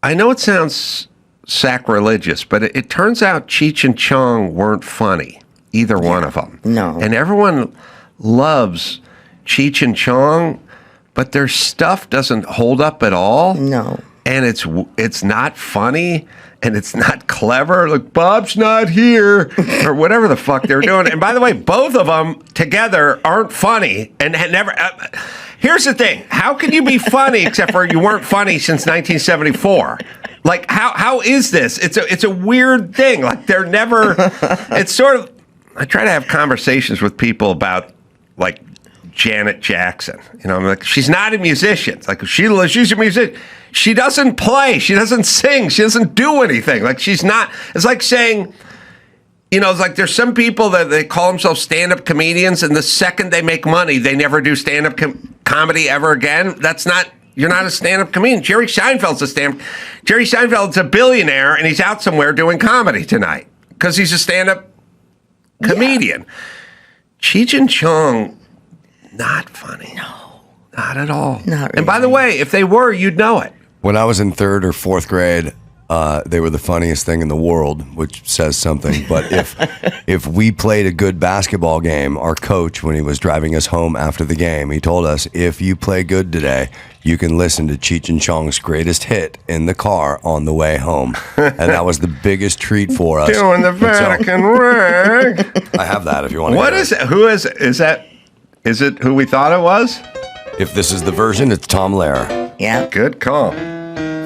I know it sounds sacrilegious, but it turns out Cheech and Chong weren't funny, either one of them. No. And everyone loves Cheech and Chong, but their stuff doesn't hold up at all. No. And it's not funny, and it's not clever. Like, Bob's not here, or whatever the fuck they're doing. And by the way, both of them together aren't funny, and had never... here's the thing. How can you be funny except for you weren't funny since 1974? Like, how is this? It's a weird thing. Like, they're never... It's sort of... I try to have conversations with people about, like, Janet Jackson. You know, I'm like, she's not a musician. It's like, she's a musician. She doesn't play. She doesn't sing. She doesn't do anything. Like, she's not... It's like saying... You know, it's like there's some people that they call themselves stand-up comedians, and the second they make money, they never do stand-up comedy ever again. That's not... You're not a stand-up comedian. Jerry Seinfeld's a stand... Jerry Seinfeld's a billionaire, and he's out somewhere doing comedy tonight because he's a stand-up comedian. Yeah. Cheech and Chong, not funny. No. Not at all. Not really. And by the way, if they were, you'd know it. When I was in 3rd or 4th grade, they were the funniest thing in the world, which says something. But if we played a good basketball game, our coach, when he was driving us home after the game, he told us, if you play good today, you can listen to Cheech and Chong's greatest hit in the car on the way home. And that was the biggest treat for us. Doing the Vatican rag. I have that if you want to. What is it? Who is that? Is it who we thought it was? If this is the version, it's Tom Lehrer. Yeah. Good call.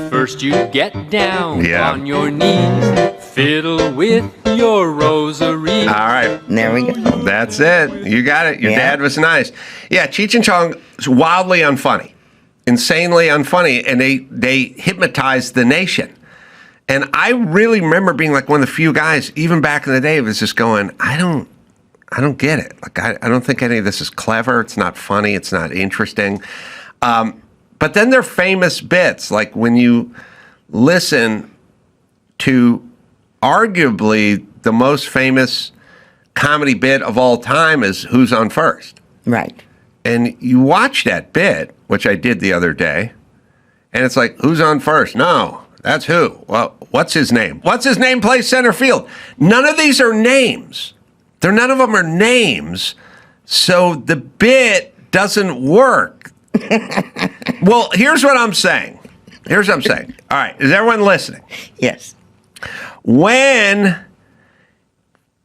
First you get down on your knees, fiddle with your rosary. All right. There we go. That's it. You got it. Your dad was nice. Yeah, Cheech and Chong is wildly unfunny, insanely unfunny, and they hypnotized the nation. And I really remember being like one of the few guys, even back in the day, was just going, I don't get it. Like, I don't think any of this is clever. It's not funny. It's not interesting. But then they're famous bits, like when you listen to arguably the most famous comedy bit of all time is Who's on First? Right. And you watch that bit, which I did the other day, and it's like, who's on first? No, that's who. Well, what's his name? What's his name plays center field? None of these are names. None of them are names, so the bit doesn't work. Well, here's what I'm saying. All right, is everyone listening? Yes. When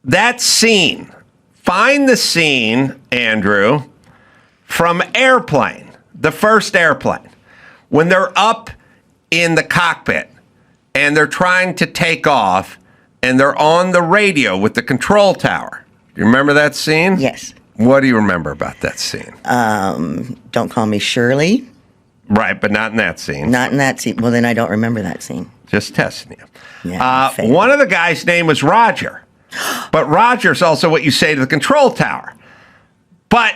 that scene, find the scene, Andrew, from Airplane, the first Airplane, when they're up in the cockpit and they're trying to take off and they're on the radio with the control tower. Do you remember that scene? Yes. What do you remember about that scene? Don't Call Me Shirley. Right, but not in that scene. Not in that scene. Well, then I don't remember that scene. Just testing you. Yeah, one of the guys' name was Roger. But Roger's also what you say to the control tower. But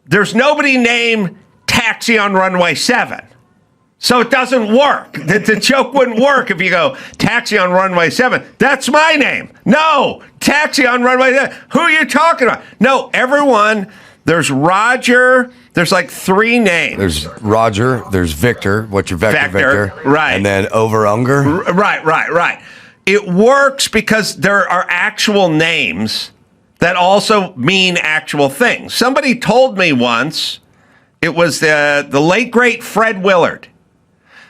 there's nobody named Taxi on Runway 7. So it doesn't work. The joke wouldn't work if you go, Taxi on Runway 7. That's my name. No, Taxi on Runway 7. Who are you talking about? No, everyone, there's Roger. There's like 3 names. There's Roger. There's Victor. What's your Victor? Right. And then Over-Unger. Right. It works because there are actual names that also mean actual things. Somebody told me once, it was the late, great Fred Willard.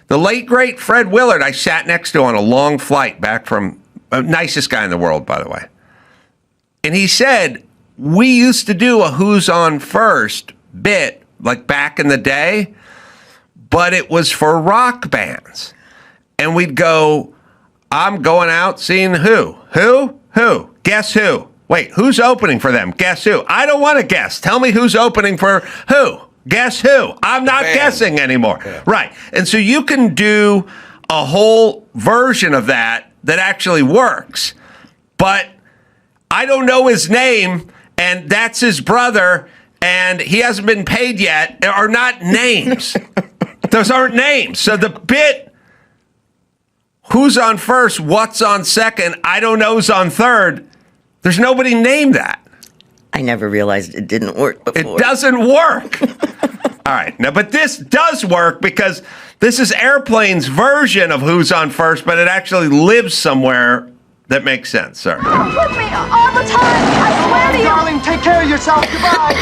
The late, great Fred Willard, I sat next to on a long flight back from, nicest guy in the world, by the way. And he said, we used to do a Who's on First bit, like back in the day, but it was for rock bands. And we'd go, I'm going out seeing who? Who? Guess who? Wait, who's opening for them? Guess who? I don't want to guess. Tell me who's opening for who? Guess who? I'm not guessing anymore. Yeah. Right. And so you can do a whole version of that actually works. But I don't know his name, and that's his brother, and he hasn't been paid yet, are not names. Those aren't names. So the bit, who's on first, what's on second, I don't know's on third, there's nobody named that. I never realized it didn't work before. It doesn't work. All right. Now, but this does work because this is Airplane's version of who's on first, but it actually lives somewhere that makes sense, sir. With me all the time. I swear to you. Darling, take care of yourself. Goodbye.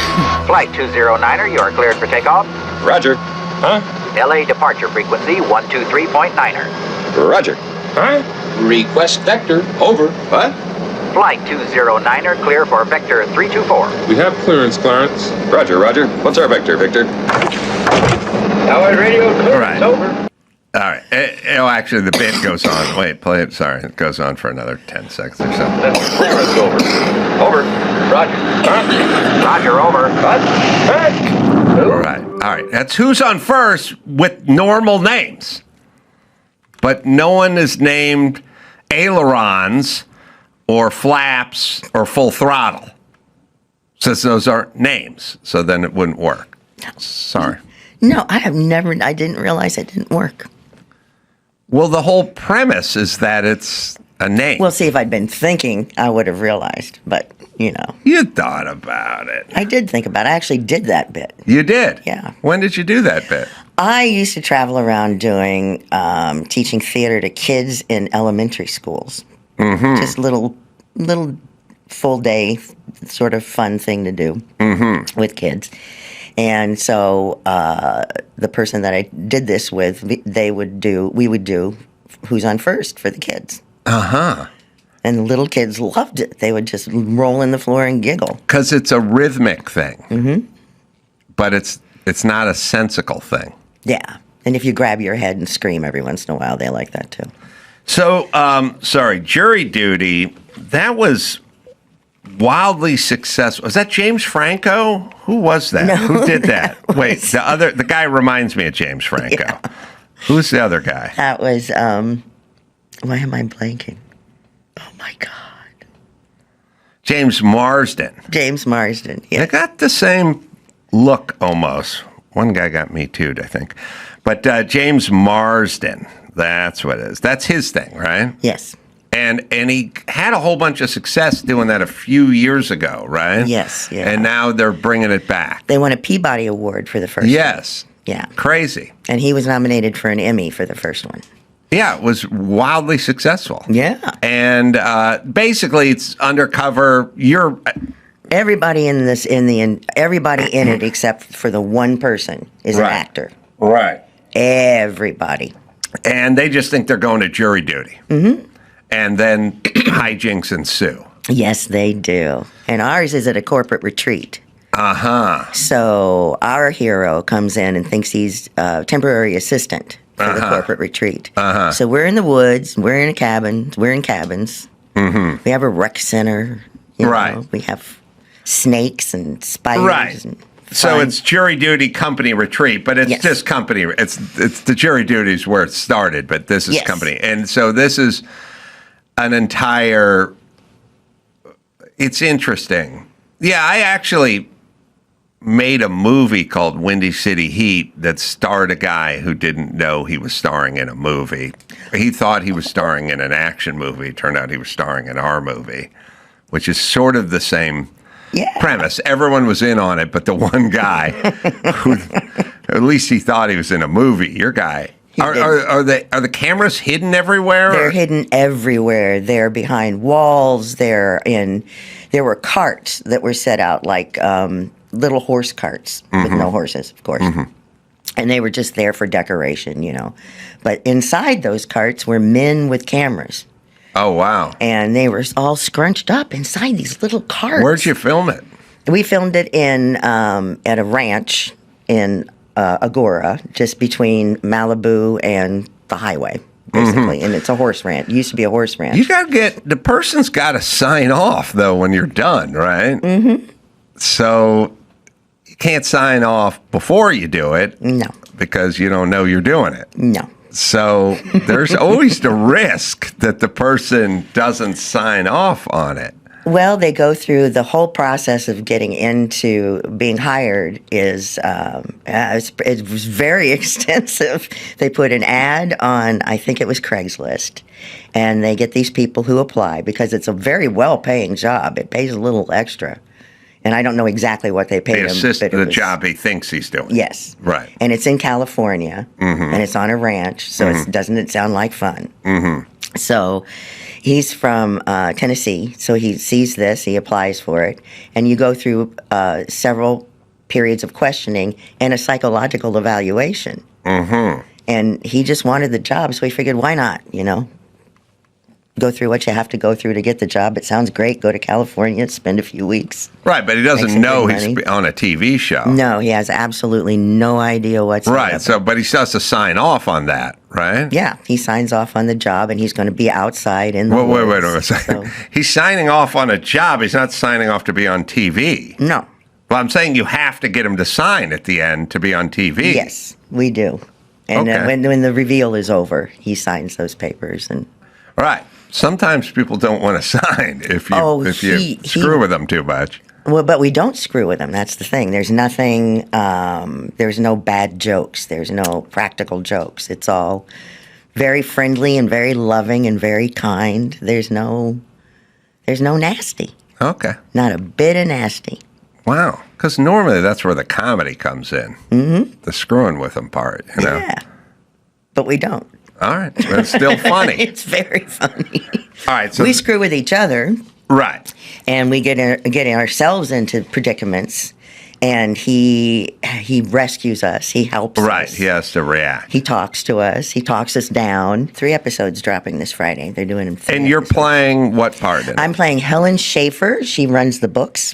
Flight 209er, you are cleared for takeoff. Roger. Huh? LA departure frequency 123.9er. Roger. Huh? Request vector. Over. What? Flight 209er, clear for vector 324. We have clearance, Clarence. Roger, Roger. What's our vector, Victor? Tower radio clearance, over. All right. Actually, the bit goes on. Wait, play it. Sorry. It goes on for another 10 seconds or so. Clearance, over. Over. Roger. Huh? Roger, over. What? Hey! All right. All right. That's who's on first with normal names. But no one is named ailerons or flaps or full throttle. Since those aren't names. So then it wouldn't work. Sorry. No, I didn't realize it didn't work. Well, the whole premise is that it's a name. Well, see, if I'd been thinking, I would have realized. But, you know. You thought about it. I did think about it. I actually did that bit. You did? Yeah. When did you do that bit? I used to travel around doing, teaching theater to kids in elementary schools. Mm-hmm. Just little full day sort of fun thing to do with kids. And so the person that I did this with, we would do Who's on First for the kids. Uh-huh. And the little kids loved it. They would just roll in the floor and giggle. Because it's a rhythmic thing. Mm-hmm. But it's not a sensical thing. Yeah. And if you grab your head and scream every once in a while, they like that too. So, jury duty, that was wildly successful. Was that James Franco? Who was that? No, Who did that? Wait, the guy reminds me of James Franco. Yeah. Who's the other guy? That was, why am I blanking? Oh my God. James Marsden. James Marsden, yeah. They got the same look almost. One guy got Me Too'd, I think. But James Marsden, that's what it is. That's his thing, right? Yes. And he had a whole bunch of success doing that a few years ago, right? Yes, yeah. And now they're bringing it back. They won a Peabody Award for the first Yes. one. Yeah. Crazy. And he was nominated for an Emmy for the first one. Yeah, it was wildly successful. Yeah. And basically it's undercover. Everybody in it except for the one person is an actor. Right. Everybody. And they just think they're going to jury duty. Mm-hmm. And then hijinks ensue. Yes, they do. And ours is at a corporate retreat. Uh-huh. So our hero comes in and thinks he's a temporary assistant for the corporate retreat. Uh-huh. So we're in the woods. We're in a cabin. We're in cabins. Mm-hmm. We have a rec center. Right. We have snakes and spiders. Right. And so it's jury duty company retreat, but it's just company. It's the jury duty is where it started, but this is company. And so this is an entire, it's interesting. Yeah, I actually made a movie called Windy City Heat that starred a guy who didn't know he was starring in a movie. He thought he was starring in an action movie. It turned out he was starring in our movie, which is sort of the same premise. Everyone was in on it, but the one guy who, at least he thought he was in a movie. Your guy. Are the cameras hidden everywhere? They're hidden everywhere. They're behind walls. There were carts that were set out like little horse carts with no horses, of course. Mm-hmm. And they were just there for decoration, you know. But inside those carts were men with cameras. Oh, wow. And they were all scrunched up inside these little carts. Where'd you film it? We filmed it in at a ranch in Agora, just between Malibu and the highway, basically. Mm-hmm. And it's a horse ranch. It used to be a horse ranch. You the person's got to sign off, though, when you're done, right? Mm-hmm. So you can't sign off before you do it. No. Because you don't know you're doing it. No. So there's always the risk that the person doesn't sign off on it. Well, they go through the whole process of getting into being hired it was very extensive. They put an ad on, I think it was Craigslist, and they get these people who apply because it's a very well-paying job. It pays a little extra. And I don't know exactly what they pay They him. assist the job he thinks he's doing. Yes. Right. And it's in California, and it's on a ranch, so doesn't it sound like fun? So he's from Tennessee, so he sees this, he applies for it, and you go through several periods of questioning and a psychological evaluation. And he just wanted the job, so he figured, why not, go through what you have to go through to get the job. It sounds great. Go to California, spend a few weeks. Right, but he doesn't know he's on a TV show. No, he has absolutely no idea whatsoever. Right, but he still has to sign off on that, right? Yeah, he signs off on the job, and he's going to be outside in the wait a second. So. He's signing off on a job. He's not signing off to be on TV. No. Well, I'm saying you have to get him to sign at the end to be on TV. Yes, we do. And when the reveal is over, he signs those papers. Right. Sometimes people don't want to sign if you screw with them too much. Well, but we don't screw with them. That's the thing. There's nothing. There's no bad jokes. There's no practical jokes. It's all very friendly and very loving and very kind. There's no nasty. Okay. Not a bit of nasty. Wow. Because normally that's where the comedy comes in. The screwing with them part. Yeah. But we don't. All right. But it's still funny. It's very funny. All right. So we screw with each other. Right. And we get ourselves into predicaments, and he rescues us. He helps us. Right. He has to react. He talks to us. He talks us down. 3 episodes dropping this Friday. They're doing them 3 And you're episodes. playing what part in it? I'm playing Helen Schaefer. She runs the books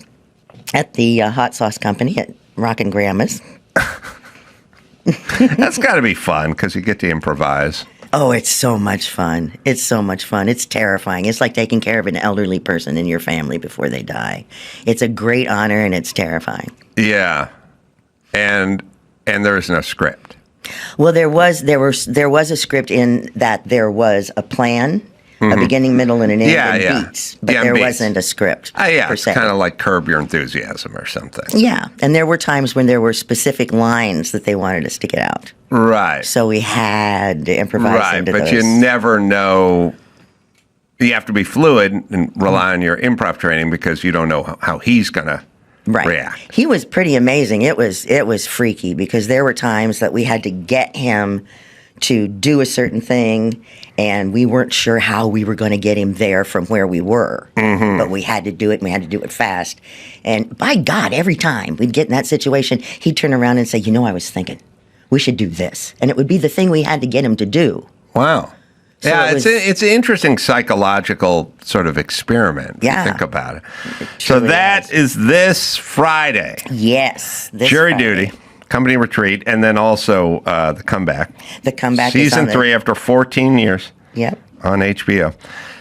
at the hot sauce company at Rockin' Grandma's. That's got to be fun because you get to improvise. Oh, it's so much fun. It's so much fun. It's terrifying. It's like taking care of an elderly person in your family before they die. It's a great honor, and it's terrifying. Yeah. And there's no script. Well, there was a script in that there was a plan, a beginning, middle, and an end, and beats. But there wasn't a script. Yeah, per it's se. kind of like Curb Your Enthusiasm or something. Yeah, and there were times when there were specific lines that they wanted us to get out. Right. So we had to improvise into but those. you never know. You have to be fluid and rely on your improv training because you don't know how he's going to react. He was pretty amazing. It was freaky because there were times that we had to get him to do a certain thing, and we weren't sure how we were going to get him there from where we were. But we had to do it, and we had to do it fast. And by God, every time we'd get in that situation, he'd turn around and say, I was thinking, we should do this. And it would be the thing we had to get him to do. Wow. So yeah, it's an interesting psychological sort of experiment. Yeah. Think about it. So that is this Friday. Yes. Jury Duty, Company Retreat, and then also The Comeback. The Comeback Season 3 after 14 years. Yep. On HBO.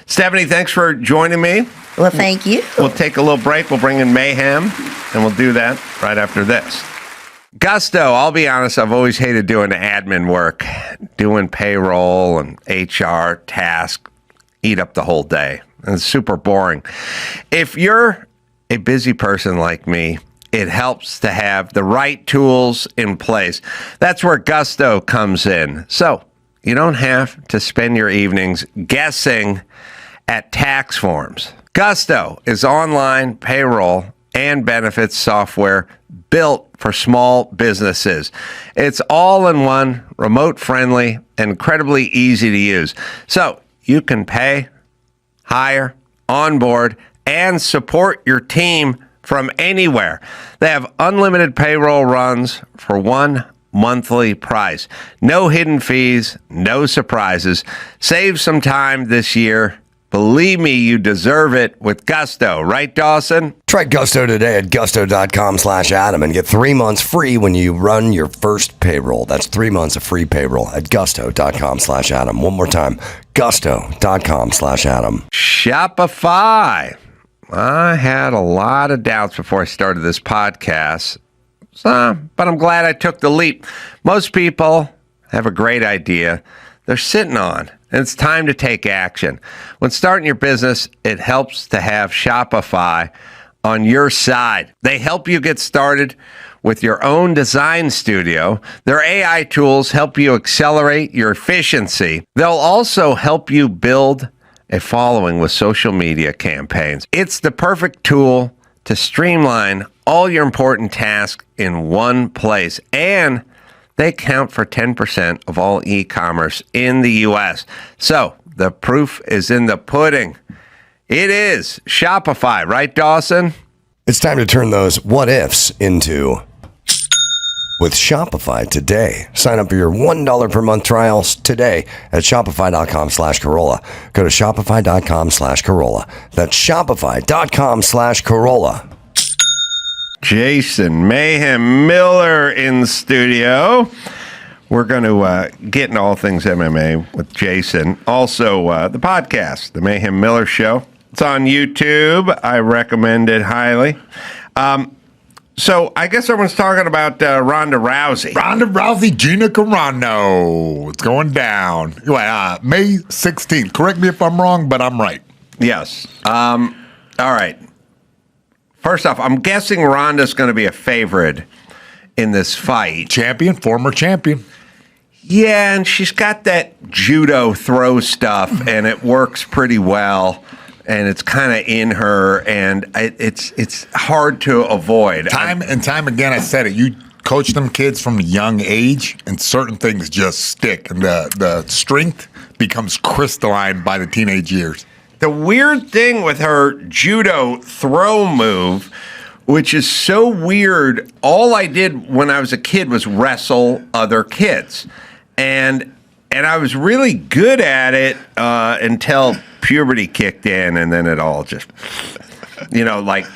Stephanie, thanks for joining me. Well, thank you. We'll take a little break. We'll bring in Mayhem, and we'll do that right after this. Gusto, I'll be honest, I've always hated doing admin work. Doing payroll and HR tasks eat up the whole day. And it's super boring. If you're a busy person like me, it helps to have the right tools in place. That's where Gusto comes in. So you don't have to spend your evenings guessing at tax forms. Gusto is online payroll and benefits software built for small businesses. It's all-in-one, remote-friendly, and incredibly easy to use. So you can pay, hire, onboard, and support your team from anywhere. They have unlimited payroll runs for one monthly price. No hidden fees, no surprises. Save some time this year. Believe me, you deserve it with Gusto. Right, Dawson? Try Gusto today at gusto.com/Adam and get 3 months free when you run your first payroll. That's 3 months of free payroll at gusto.com/Adam. One more time, gusto.com/Adam. Shopify. I had a lot of doubts before I started this podcast, but I'm glad I took the leap. Most people have a great idea. they're sitting on. And it's time to take action. When starting your business, it helps to have Shopify on your side. They help you get started with your own design studio. Their AI tools help you accelerate your efficiency. They'll also help you build a following with social media campaigns. It's the perfect tool to streamline all your important tasks in one place. And they account for 10% of all e-commerce in the U.S. So the proof is in the pudding. It is Shopify, right, Dawson? It's time to turn those what ifs into with Shopify today. Sign up for your $1 per month trials today at shopify.com/Carolla. Go to shopify.com/Carolla. That's shopify.com/Carolla. Jason Mayhem Miller in studio. We're going to get into all things MMA with Jason. Also, the podcast, The Mayhem Miller Show. It's on YouTube. I recommend it highly. So I guess everyone's talking about Ronda Rousey. Ronda Rousey, Gina Carano. It's going down. May 16th. Correct me if I'm wrong, but I'm right. Yes. All right. First off, I'm guessing Ronda's going to be a favorite in this fight. Champion, former champion. Yeah, and she's got that judo throw stuff, and it works pretty well. And it's kind of in her, and it's hard to avoid. Time and time again, I said it. You coach them kids from a young age, and certain things just stick, and the strength becomes crystalline by the teenage years. The weird thing with her judo throw move, which is so weird, all I did when I was a kid was wrestle other kids. And I was really good at it until puberty kicked in, and then it all just, like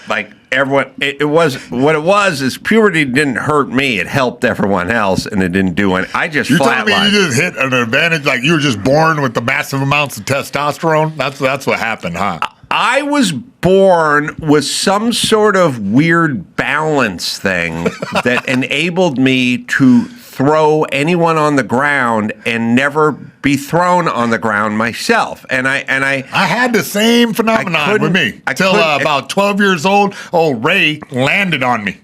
everyone. It was what it was. Is puberty didn't hurt me; it helped everyone else, and it didn't do anything. I just You're telling me flatlined. you just hit an advantage, like you were just born with the massive amounts of testosterone. That's what happened, huh? I was born with some sort of weird balance thing that enabled me to throw anyone on the ground and never be thrown on the ground myself. And I had the same phenomenon with me until about 12 years old. Old Ray landed on me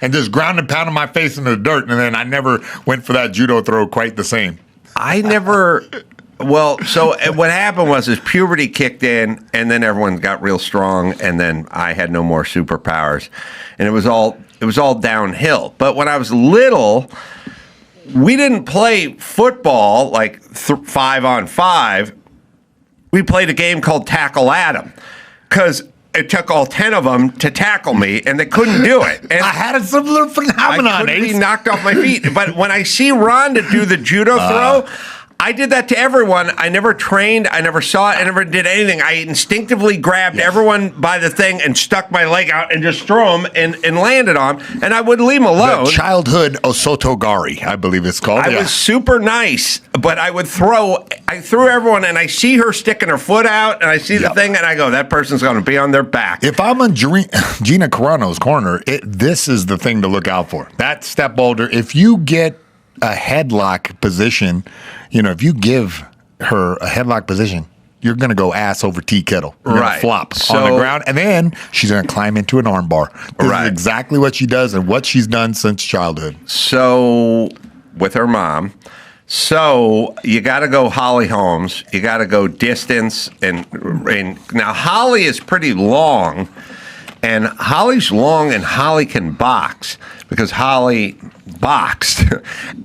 and just ground and pounded my face into the dirt. And then I never went for that judo throw quite the same. I never. Well, so what happened was puberty kicked in, and then everyone got real strong, and then I had no more superpowers, and it was all downhill. But when I was little, we didn't play football like 5-on-5. We played a game called Tackle Adam, because it took all 10 of them to tackle me, and they couldn't do it. And I had a similar phenomenon. I couldn't be knocked off my feet. But when I see Ronda do the judo throw, I did that to everyone. I never trained. I never saw it. I never did anything. I instinctively grabbed everyone by the thing and stuck my leg out and just threw them and landed on them. And I wouldn't leave them alone. The childhood Osotogari, I believe it's called. I was super nice, but I threw everyone, and I see her sticking her foot out, and I see the thing, and I go, that person's going to be on their back. If I'm in Gina Carano's corner, this is the thing to look out for. That step boulder, if you get a headlock position, if you give her a headlock position, you're going to go ass over tea kettle. You're going to flop on the ground, and then she's going to climb into an armbar. This is exactly what she does and what she's done since childhood. So, with her mom, you got to go Holly Holmes. You got to go distance. And now, Holly is pretty long, and Holly's long, and Holly can box because Holly boxed.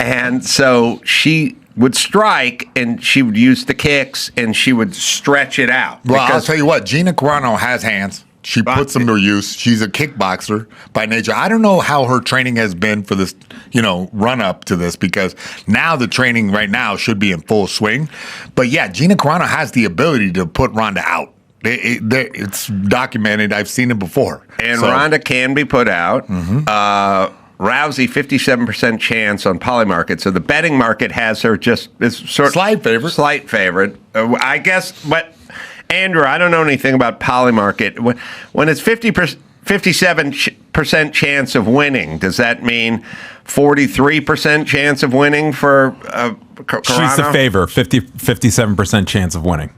And so she would strike, and she would use the kicks, and she would stretch it out. Well, I'll tell you what, Gina Carano has hands. She puts them to use. She's a kickboxer by nature. I don't know how her training has been for this, run up to this, because now the training right now should be in full swing. But yeah, Gina Carano has the ability to put Ronda out. It's documented. I've seen it before. And Ronda can be put out. Mm-hmm. Rousey, 57% chance on Polymarket. So the betting market has her slight favorite. Slight favorite. I guess, but Andrew, I don't know anything about Polymarket. When it's 50% 57% chance of winning. Does that mean 43% chance of winning for Carolla? She's the favor. 57% chance of winning.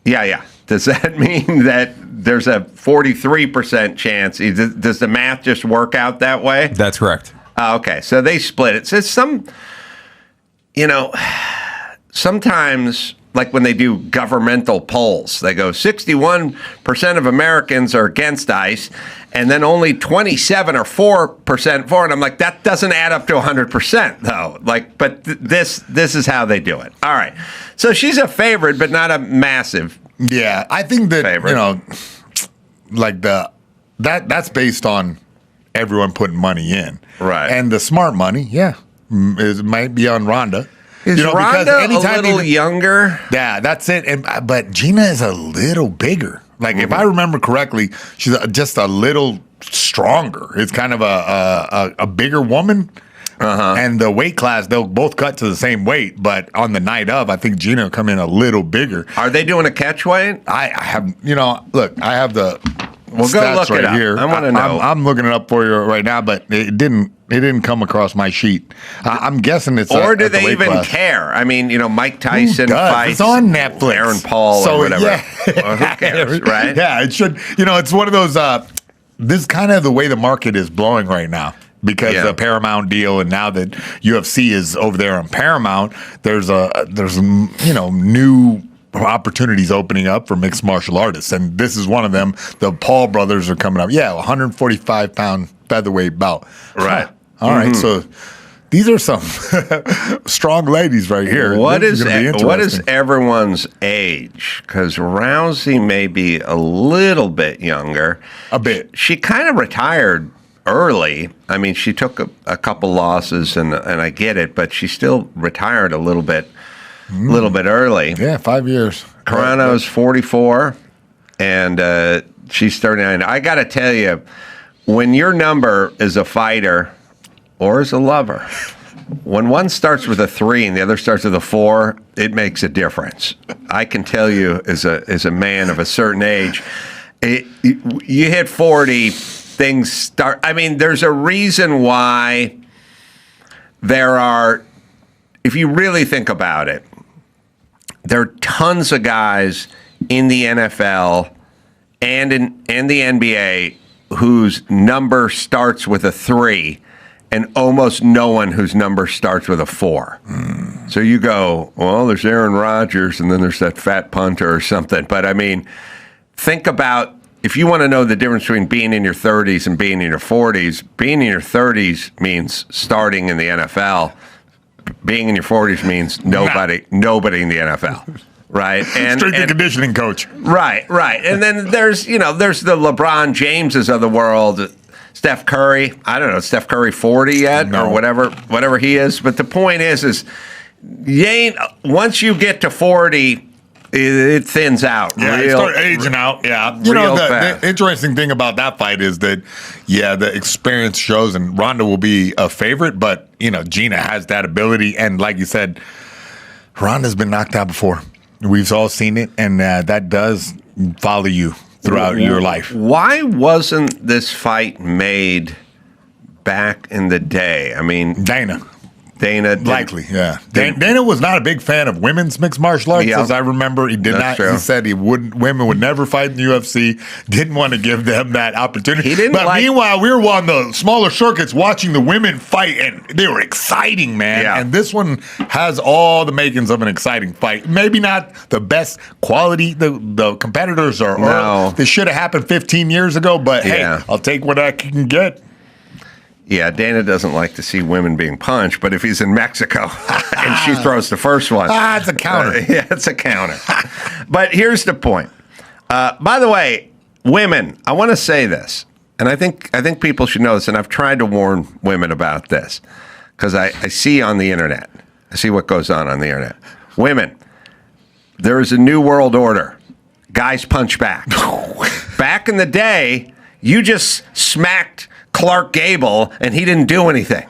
Yeah. Does that mean that there's a 43% chance? Does the math just work out that way? That's correct. Okay, so they split it. So sometimes, like when they do governmental polls, they go 61% of Americans are against ICE, and then only 27 or 4% for it. I'm like, that doesn't add up to 100%, though. But this is how they do it. All right, so she's a favorite, but not a massive. Yeah, I think that favorite. That's based on everyone putting money in, right? And the smart money, it might be on Rhonda. Is Rhonda a little younger? Yeah, that's it. But Gina is a little bigger. If I remember correctly, she's just a little stronger. It's kind of a bigger woman. And the weight class, they'll both cut to the same weight, but on the night of, I think Gina will come in a little bigger. Are they doing a catch weight? I have, look, I have the Well, go look right it up. here. I want to know. I'm looking it up for you right now, but it didn't come across my sheet. I'm guessing it's. Or do they even care? I mean, Mike Tyson fights. It's on Netflix. Aaron Paul or whatever. Yeah. Well, who cares, right? Yeah, it should. It's one of those. This is kind of the way the market is blowing right now. Because the Paramount deal, and now that UFC is over there on Paramount, there's new opportunities opening up for mixed martial artists, and this is one of them. The Paul brothers are coming up. 145-pound featherweight bout. Right. All right. So these are some strong ladies right here. What is everyone's age? Because Rousey may be a little bit younger. A bit. She kind of retired early. I mean, she took a couple losses, and I get it, but she still retired a little bit early. Yeah, 5 years. Carano's 44, and she's 39. I got to tell you, when your number is a fighter or as a lover, when one starts with a 3 and the other starts with a 4, it makes a difference. I can tell you, as a man of a certain age, you hit 40. Things start. I mean, there's a reason why there are, if you really think about it, there are tons of guys in the NFL and the NBA whose number starts with a 3, and almost no one whose number starts with a 4. So you go, well, there's Aaron Rodgers, and then there's that fat punter or something. But I mean, think about, if you want to know the difference between being in your 30s and being in your 40s, being in your 30s means starting in the NFL. Being in your 40s means nobody in the NFL, right? And strength and conditioning coach. Right. And then there's the LeBron Jameses of the world, Steph Curry. I don't know, Steph Curry 40 yet or whatever he is. But the point is you ain't, once you get to 40. It thins out. Yeah, it starts aging out. Yeah. The interesting thing about that fight is that, the experience shows, and Ronda will be a favorite, but, Gina has that ability. And like you said, Ronda's been knocked out before. We've all seen it, and that does follow you throughout your life. Why wasn't this fight made back in the day? I mean, Dana likely, yeah. Dana was not a big fan of women's mixed martial arts, as I remember. He did not. True. He said women would never fight in the UFC. Didn't want to give them that opportunity. Meanwhile, we were on the smaller circuits watching the women fight, and they were exciting, man. Yeah. And this one has all the makings of an exciting fight. Maybe not the best quality. The competitors are. This should have happened 15 years ago, but hey, I'll take what I can get. Yeah, Dana doesn't like to see women being punched, but if he's in Mexico and she throws the first one. It's a counter. It's a counter. But here's the point. By the way, women, I want to say this, and I think people should know this, and I've tried to warn women about this, because I see on the internet, I see what goes on the internet. Women, there is a new world order. Guys punch back. Back in the day, you just smacked Clark Gable, and he didn't do anything.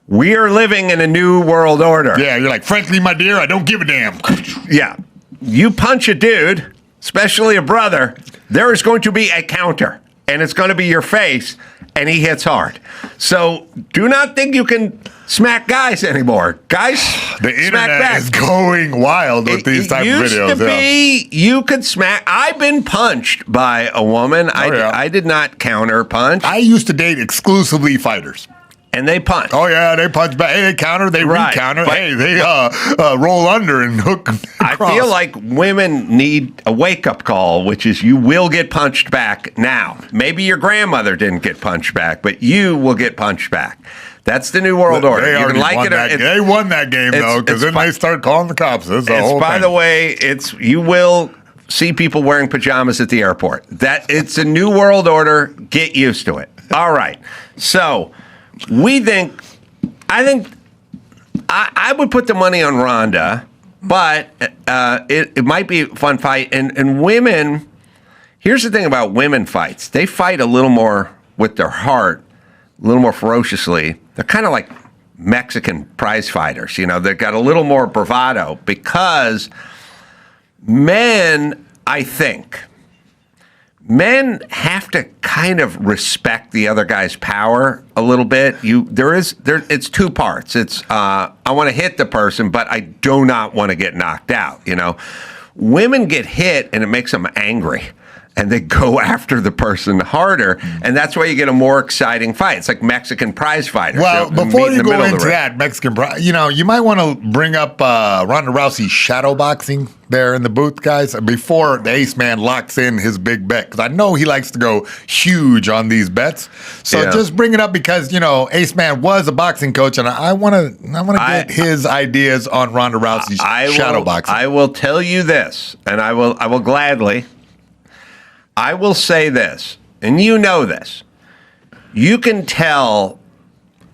We are living in a new world order. Yeah, you're like, frankly, my dear, I don't give a damn. Yeah. You punch a dude, especially a brother, there is going to be a counter. and it's going to be your face, and he hits hard. So do not think you can smack guys anymore. Guys, the internet is going wild with these type of videos. Used to be you could smack. I've been punched by a woman. I did not counter punch. I used to date exclusively fighters. And they punch. Oh, yeah, they punch back. Hey, they counter, they re-counter. Hey, they roll under and hook across. I feel like women need a wake-up call, which is you will get punched back now. Maybe your grandmother didn't get punched back, but you will get punched back. That's the new world order. They You can like it or they won that game, though, because then they start calling the cops. By the way, you will see people wearing pajamas at the airport. It's a new world order. Get used to it. All right. So... I would put the money on Ronda, but it might be a fun fight. And women, here's the thing about women fights. They fight a little more with their heart, a little more ferociously. They're kind of like Mexican prize fighters. They've got a little more bravado because men, I think... Men have to kind of respect the other guy's power a little bit. It's two parts. It's I want to hit the person, but I do not want to get knocked out. Women get hit and it makes them angry, and they go after the person harder, and that's why you get a more exciting fight. It's like Mexican prize fighters. Well, before you go into that Mexican prize, you might want to bring up Ronda Rousey's shadow boxing there in the booth, guys, before the ace man locks in his big bet, because I know he likes to go huge on these bets. So just bring it up because ace man was a boxing coach, and I want to get his ideas on Ronda Rousey's shadow boxing. I will tell you this, and I will gladly. I will say this, and you know this. You can tell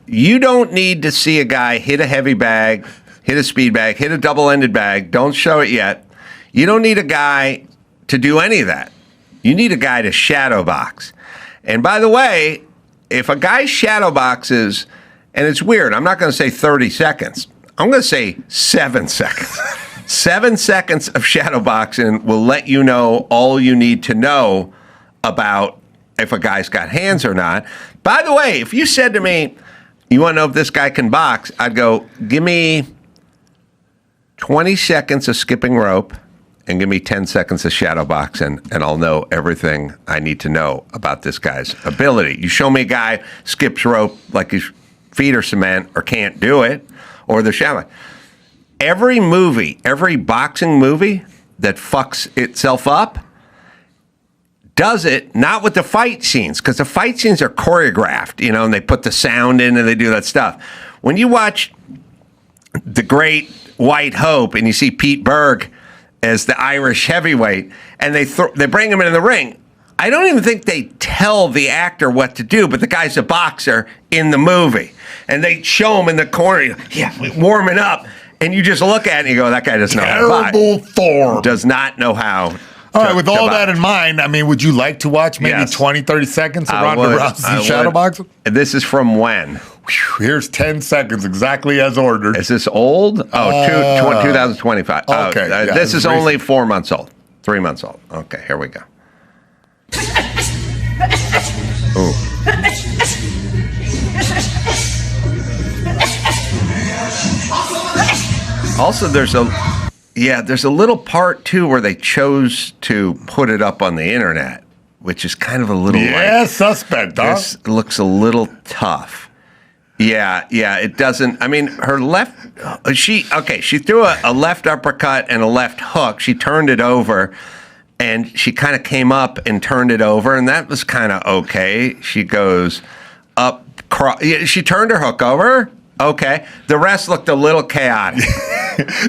you don't need to see a guy hit a heavy bag, hit a speed bag, hit a double-ended bag. Don't show it yet. You don't need a guy to do any of that. You need a guy to shadow box. And by the way, if a guy shadow boxes, and it's weird, I'm not going to say 30 seconds. I'm going to say 7 seconds. 7 seconds of shadow boxing will let you know all you need to know about if a guy's got hands or not. By the way, if you said to me, you want to know if this guy can box, I'd go, give me 20 seconds of skipping rope and give me 10 seconds of shadow boxing, and I'll know everything I need to know about this guy's ability. You show me a guy skips rope like his feet are cement or can't do it, or the shadow. Every boxing movie that fucks itself up does it not with the fight scenes, because the fight scenes are choreographed, and they put the sound in and they do that stuff. When you watch The Great White Hope and you see Pete Berg as the Irish heavyweight and they bring him in the ring, I don't even think they tell the actor what to do, but the guy's a boxer in the movie. And they show him in the corner, warming up. And you just look at it and you go, that guy doesn't know how to box. Terrible form. Does not know how. All right, with all that in mind, would you like to watch maybe 20, 30 seconds of Ronda Rousey shadow boxing? This is from when? Here's 10 seconds, exactly as ordered. Is this old? 2025. Okay. This is only 4 months old. 3 months old. Okay, here we go. Ooh. Also, there's a little part too where they chose to put it up on the internet, which is kind of a little suspect. Huh? This looks a little tough. Yeah, it doesn't. Her left. She threw a left uppercut and a left hook. She turned it over, and she kind of came up and turned it over, and that was kind of okay. She goes up. She turned her hook over. Okay. The rest looked a little chaotic.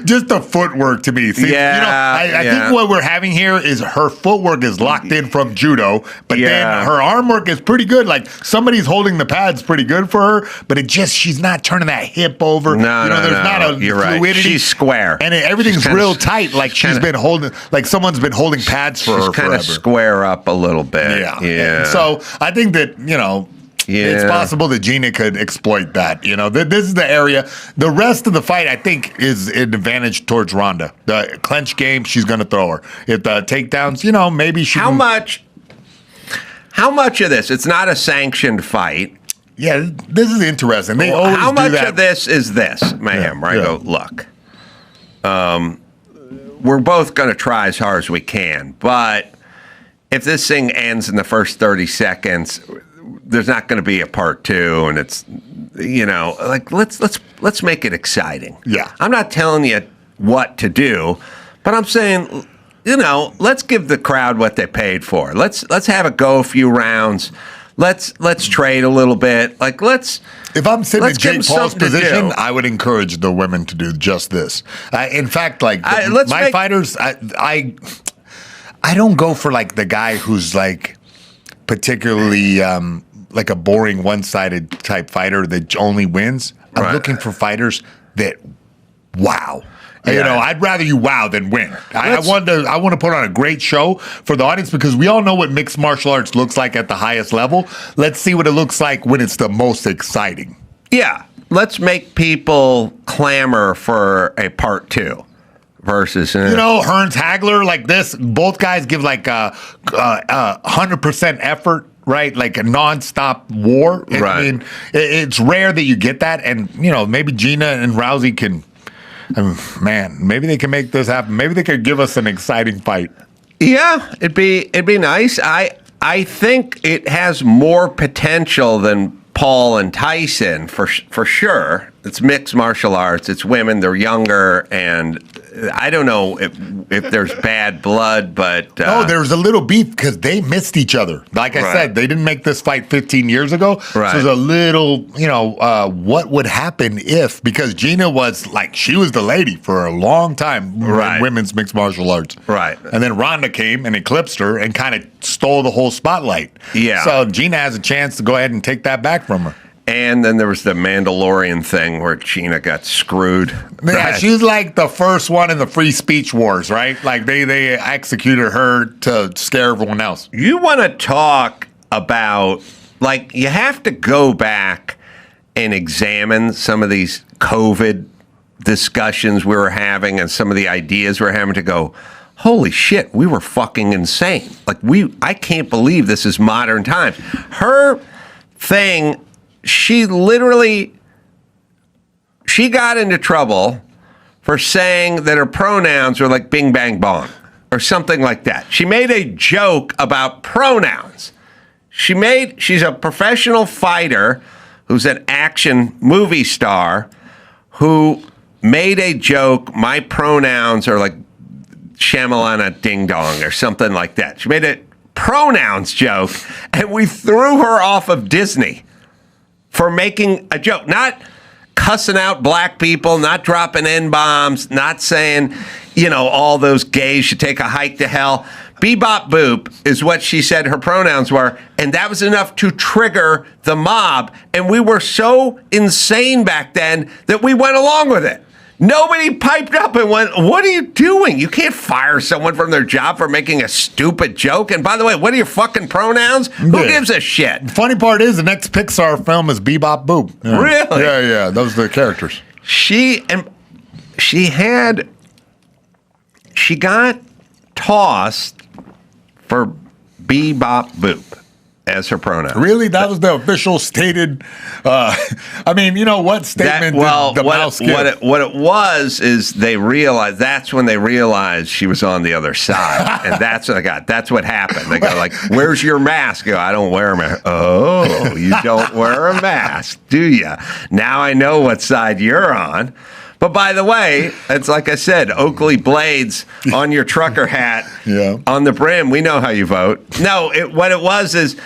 Just the footwork to me. See, I think what we're having here is her footwork is locked in from judo, but then her arm work is pretty good. Like somebody's holding the pads pretty good for her, but she's not turning that hip over. There's not a fluidity. Right. She's square. And everything's real tight. Like she's been holding, like someone's been holding pads for her forever. She's kind of square up a little bit. Yeah. So I think that, it's possible that Gina could exploit that. This is the area. The rest of the fight, I think, is an advantage towards Ronda. The clinch game, she's going to throw her. If the takedowns, maybe she. How how much of this? It's not a sanctioned fight. Yeah, this is interesting. They always how do much that. of this is this, mayhem? Where I go, look, we're both going to try as hard as we can, but if this thing ends in the first 30 seconds, there's not going to be a part 2, and it's, like let's make it exciting. Yeah, I'm not telling you what to do, but I'm saying, let's give the crowd what they paid for. Let's have it go a few rounds. Let's trade a little bit. Like If I'm sitting in Jake Paul's position, do. I would encourage the women to do just this. In fact, like fighters, I don't go for like the guy who's like particularly like a boring one-sided type fighter that only wins. I'm looking for fighters that wow. Yeah. I'd rather you wow than win. I want to put on a great show for the audience because we all know what mixed martial arts looks like at the highest level. Let's see what it looks like when it's the most exciting. Yeah, let's make people clamor for a part 2 versus Hearns Hagler like this. Both guys give like 100% effort. Right, like a nonstop war. Right. I mean, it's rare that you get that, and maybe Gina and Rousey can. Man, maybe they can make this happen. Maybe they could give us an exciting fight. Yeah, it'd be nice. I think it has more potential than Paul and Tyson for sure. It's mixed martial arts. It's women. They're younger, and I don't know if there's bad blood, but there's a little beef because they missed each other. Like I said, they didn't make this fight 15 years ago. Right. So there's a little, what would happen if, because Gina was like, she was the lady for a long time in women's mixed martial arts. Right. And then Ronda came and eclipsed her and kind of stole the whole spotlight. Yeah. So Gina has a chance to go ahead and take that back from her. And then there was the Mandalorian thing where Gina got screwed. Yeah, she's like the first one in the free speech wars, right? Like they executed her to scare everyone else. You want to talk about, like, you have to go back and examine some of these COVID discussions we were having and some of the ideas we're having to go, holy shit, we were fucking insane. Like, I can't believe this is modern times. Her thing, she got into trouble for saying that her pronouns were like bing, bang, bong or something like that. She made a joke about pronouns. She's a professional fighter who's an action movie star who made a joke, my pronouns are like Shyamalana Ding Dong or something like that. She made a pronouns joke, and we threw her off of Disney for making a joke, not cussing out black people, not dropping N-bombs, not saying, all those gays should take a hike to hell. Bebop boop is what she said her pronouns were, and that was enough to trigger the mob. And we were so insane back then that we went along with it. Nobody piped up and went, what are you doing? You can't fire someone from their job for making a stupid joke. And by the way, what are your fucking pronouns? Who gives a shit? Funny part is the next Pixar film is Bebop Boop. Yeah. Really? Yeah. Those are the characters. She got tossed for Bebop Boop as her pronoun. Really? That was the official stated. What statement did the mouse give? What it was is that's when they realized she was on the other side. And that's what I got. That's what happened. They go like, where's your mask? I go, I don't wear a mask. Oh, you don't wear a mask, do you? Now I know what side you're on. But by the way, it's like I said, Oakley blades on your trucker hat on the brim. We know how you vote. No, what it was is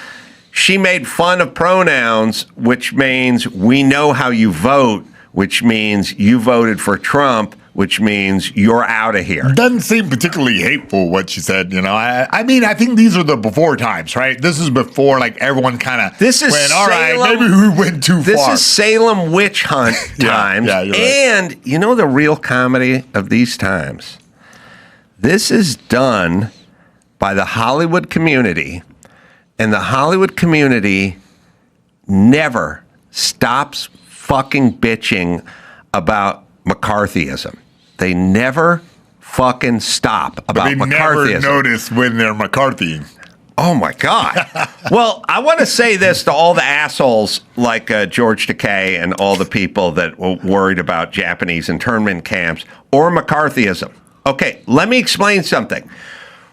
she made fun of pronouns, which means we know how you vote, which means you voted for Trump, which means you're out of here. Doesn't seem particularly hateful what she said, I think these are the before times, right? This is before like everyone kind of went, all right, maybe we went too far. This is Salem witch hunt times. Yeah, you're right. And you know the real comedy of these times? This is done by the Hollywood community, and the Hollywood community never stops fucking bitching about McCarthyism. They never fucking stop about McCarthyism. They never notice when they're McCarthy. Oh, my God. Well, I want to say this to all the assholes like George Takei and all the people that were worried about Japanese internment camps or McCarthyism. Okay, let me explain something.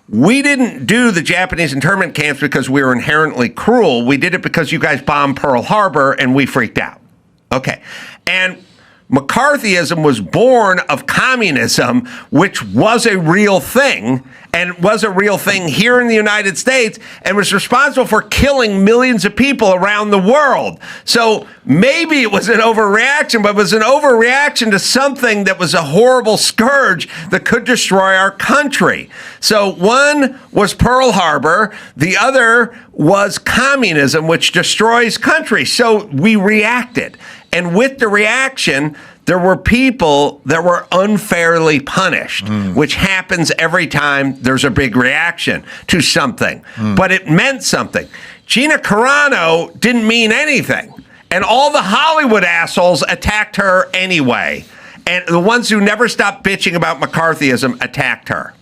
We didn't do the Japanese internment camps because we were inherently cruel. We did it because you guys bombed Pearl Harbor and we freaked out. Okay. And McCarthyism was born of communism, which was a real thing, and was a real thing here in the United States, and was responsible for killing millions of people around the world. So maybe it was an overreaction, but it was an overreaction to something that was a horrible scourge that could destroy our country. So one was Pearl Harbor, the other was communism, which destroys countries. So we reacted. And with the reaction, there were people that were unfairly punished, which happens every time there's a big reaction to something. But it meant something. Gina Carano didn't mean anything. And all the Hollywood assholes attacked her anyway. And the ones who never stopped bitching about McCarthyism attacked her.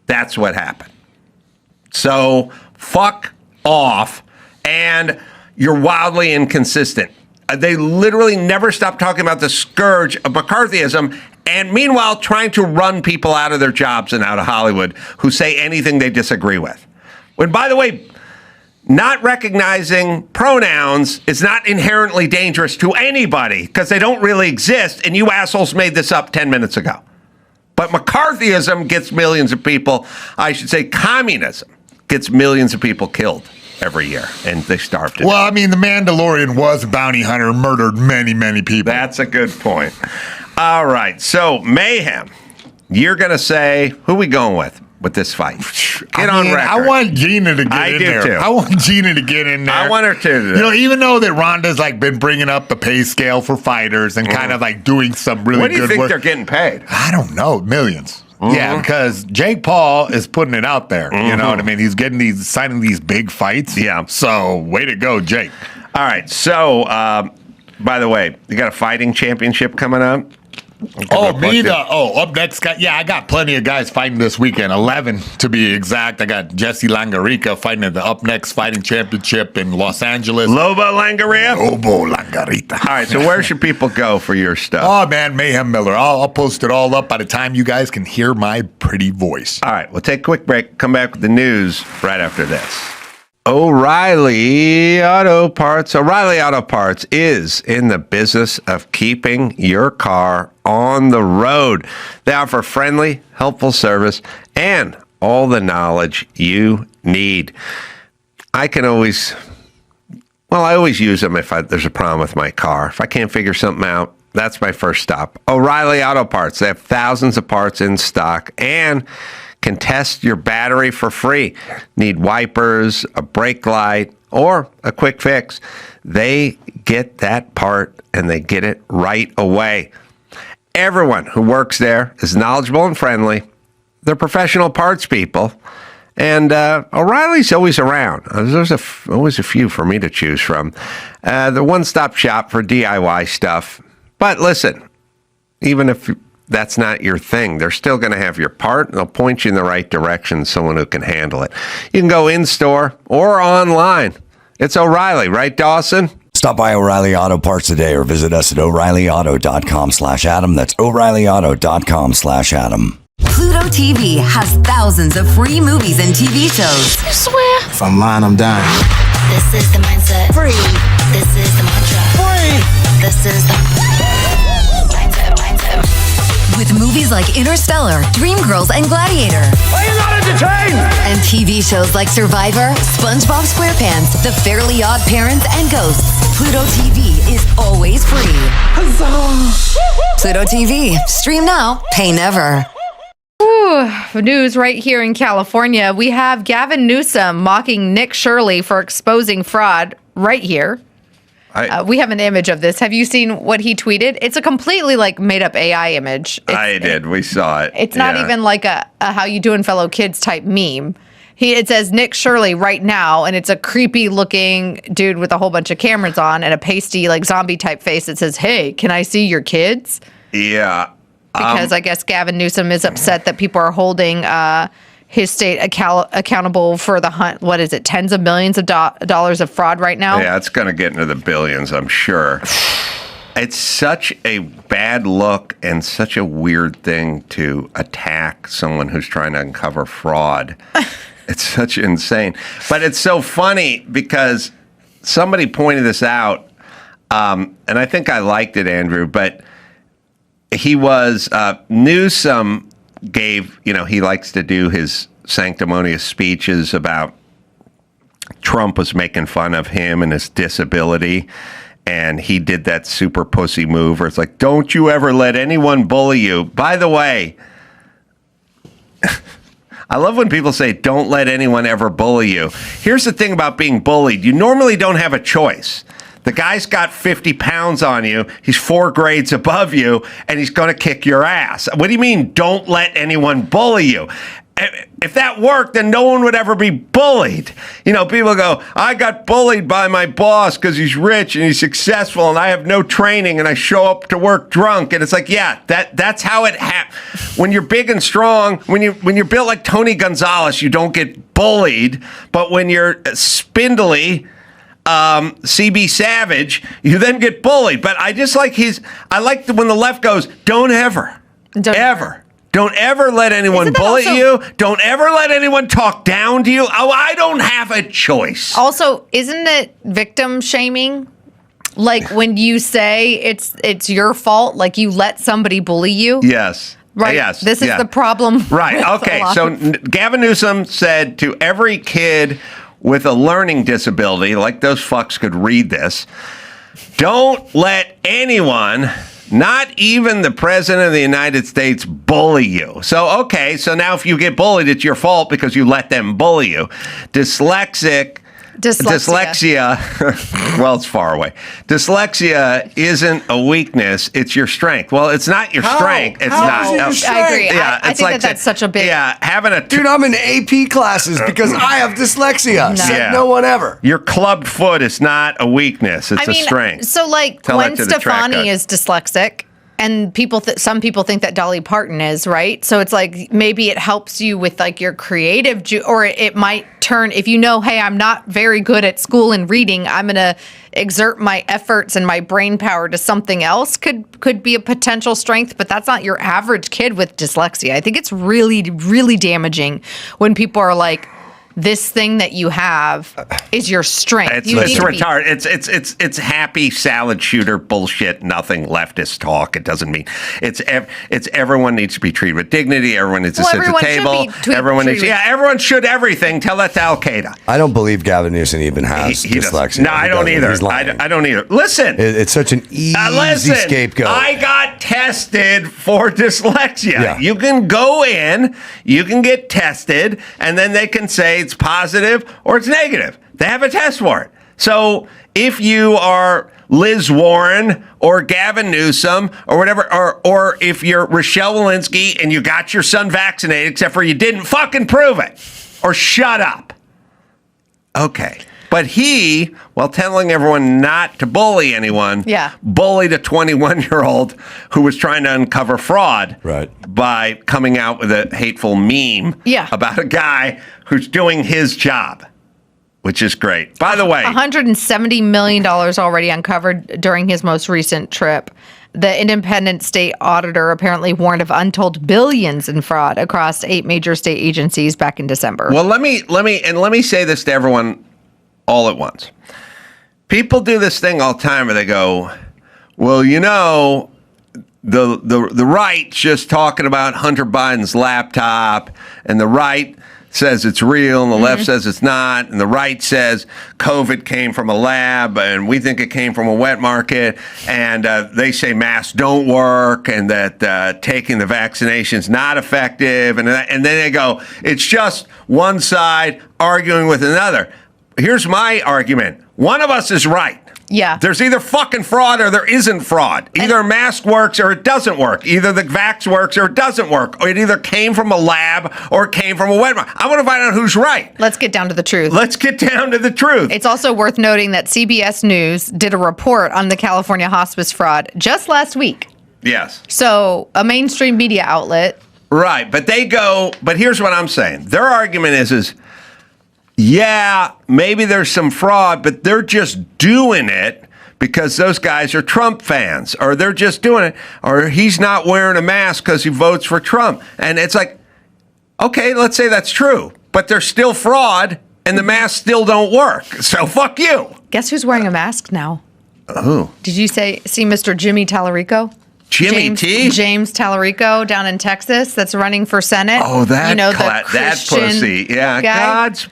That's what happened. So fuck off. And you're wildly inconsistent. They literally never stopped talking about the scourge of McCarthyism, and meanwhile trying to run people out of their jobs and out of Hollywood who say anything they disagree with. When, by the way, not recognizing pronouns is not inherently dangerous to anybody because they don't really exist, and you assholes made this up 10 minutes ago. But McCarthyism gets millions of people, I should say communism gets millions of people killed every year, and they starved to death. Well, I mean, the Mandalorian was a bounty hunter, murdered many, many people. That's a good point. All right, so Mayhem, you're going to say, who are we going with this fight? Get on record. I want Gina to get in there. I do, too. I want Gina to get in there. I want her to. Even though that Rhonda's like been bringing up the pay scale for fighters and kind of like doing some really good work. What do you think they're getting paid? I don't know. Millions. Yeah, because Jake Paul is putting it out there. You know what I mean? He's signing these big fights. Yeah. So way to go, Jake. All right. So, by the way, you got a fighting championship coming up? Up next guy. Yeah, I got plenty of guys fighting this weekend. 11 to be exact. I got Jesse Langarica fighting at the Up Next Fighting Championship in Los Angeles. Lobo Langaria? Lobo Langarita. All right, so where should people go for your stuff? Oh, man, Mayhem Miller. I'll post it all up by the time you guys can hear my pretty voice. All right, we'll take a quick break. Come back with the news right after this. O'Reilly Auto Parts. O'Reilly Auto Parts is in the business of keeping your car on the road. They offer friendly, helpful service and all the knowledge you need. I always use them if there's a problem with my car. If I can't figure something out, that's my first stop. O'Reilly Auto Parts. They have thousands of parts in stock and can test your battery for free. Need wipers, a brake light, or a quick fix. They get that part and they get it right away. Everyone who works there is knowledgeable and friendly. They're professional parts people. And O'Reilly's always around. There's always a few for me to choose from. The one-stop shop for DIY stuff. But listen, even if that's not your thing, they're still going to have your part, and they'll point you in the right direction, someone who can handle it. You can go in-store or online. It's O'Reilly, right, Dawson? Stop by O'Reilly Auto Parts today or visit us at O'ReillyAuto.com/Adam. That's O'ReillyAuto.com/Adam. Pluto TV has thousands of free movies and TV shows. You swear? If I'm lying, I'm dying. This is the mindset. Free. This is the mantra. Free. This is the mindset. With movies like Interstellar, Dreamgirls, and Gladiator. Are you not entertained? And TV shows like Survivor, SpongeBob SquarePants, The Fairly Odd Parents, and Ghosts. Pluto TV is always free. Huzzah! Pluto TV. Stream now, pay never. Ooh, news right here in California. We have Gavin Newsom mocking Nick Shirley for exposing fraud right here. We have an image of this. Have you seen what he tweeted? It's a completely made up AI image. I did. We saw it. It's not even like a how you doing fellow kids type meme. It says Nick Shirley right now, and it's a creepy looking dude with a whole bunch of cameras on and a pasty zombie type face that says, "Hey, can I see your kids?" Yeah. Because I guess Gavin Newsom is upset that people are holding his state accountable for the what is it, tens of millions of dollars of fraud right now. Yeah, it's going to get into the billions, I'm sure. It's such a bad look and such a weird thing to attack someone who's trying to uncover fraud. It's such insane. But it's so funny because somebody pointed this out, and I think I liked it, Andrew, but he was, Newsom gave, he likes to do his sanctimonious speeches about Trump was making fun of him and his disability. And he did that super pussy move where it's like, don't you ever let anyone bully you. By the way, I love when people say, don't let anyone ever bully you. Here's the thing about being bullied. You normally don't have a choice. The guy's got 50 pounds on you. He's 4 grades above you, and he's going to kick your ass. What do you mean, don't let anyone bully you? If that worked, then no one would ever be bullied. People go, I got bullied by my boss because he's rich and he's successful and I have no training and I show up to work drunk. And it's like, yeah, that's how it happens. When you're big and strong, when you're built like Tony Gonzalez, you don't get bullied. But when you're spindly, CB Savage, you then get bullied. But I just like I like when the left goes, don't ever. Don't ever let anyone bully you. Don't ever let anyone talk down to you. Oh, I don't have a choice. Also, isn't it victim shaming? Like when you say it's your fault, like you let somebody bully you? Yes. Right. Yes. This is the problem. Right. Okay. So Gavin Newsom said to every kid with a learning disability, like those fucks could read this, don't let anyone, not even the president of the United States, bully you. So, okay, so now if you get bullied, it's your fault because you let them bully you. Dyslexia, well, it's far away. Dyslexia isn't a weakness, it's your strength. Well, it's not your strength. It's not. I agree. Yeah, I think that's such a big... Yeah, having a... Dude, I'm in AP classes because I have dyslexia. Said no one ever. Your clubbed foot is not a weakness, it's a strength. So, like, Gwen Stefani is dyslexic, and some people think that Dolly Parton is, right? So it's like maybe it helps you with like your creative, or it might turn, if hey, I'm not very good at school and reading, I'm going to exert my efforts and my brain power to something else, could be a potential strength, but that's not your average kid with dyslexia. I think it's really, really damaging when people are like, this thing that you have is your strength. It's retarded. It's happy salad shooter bullshit. Nothing leftist talk. It doesn't mean it's everyone needs to be treated with dignity. Everyone needs to sit at the table. Everyone should everything. Tell that to Al Qaeda. I don't believe Gavin Newsom even has dyslexia. No, I don't either. I don't either. Listen, it's such an easy scapegoat. I got tested for dyslexia. Yeah. You can go in, you can get tested, and then they can say it's positive or it's negative. They have a test for it. So if you are Liz Warren or Gavin Newsom or whatever, or if you're Rochelle Walensky and you got your son vaccinated, except for you didn't fucking prove it, or shut up. Okay. But he, while telling everyone not to bully anyone, bullied a 21-year-old who was trying to uncover fraud by coming out with a hateful meme about a guy who's doing his job, which is great. By the way, $170 million already uncovered during his most recent trip. The independent state auditor apparently warned of untold billions in fraud across 8 major state agencies back in December. Well, let me say this to everyone all at once. People do this thing all the time where they go, well, the right's just talking about Hunter Biden's laptop, and the right says it's real, and the left says it's not, and the right says COVID came from a lab, and we think it came from a wet market, and they say masks don't work, and that taking the vaccination's not effective, and then they go, it's just one side arguing with another. Here's my argument. One of us is right. Yeah. There's either fucking fraud or there isn't fraud. Either a mask works or it doesn't work. Either the vax works or it doesn't work. Or it either came from a lab or it came from a wet market. I want to find out who's right. Let's get down to the truth. It's also worth noting that CBS News did a report on the California hospice fraud just last week. Yes. So a mainstream media outlet Right, but here's what I'm saying. Their argument is yeah, maybe there's some fraud, but they're just doing it because those guys are Trump fans, or they're just doing it, or he's not wearing a mask because he votes for Trump. And it's like, okay, let's say that's true, but there's still fraud, and the masks still don't work. So fuck you. Guess who's wearing a mask now? Who? Did you see Mr. Jimmy Tallarico? James Tallarico down in Texas that's running for Senate. Oh, that that pussy. Yeah, guy. God's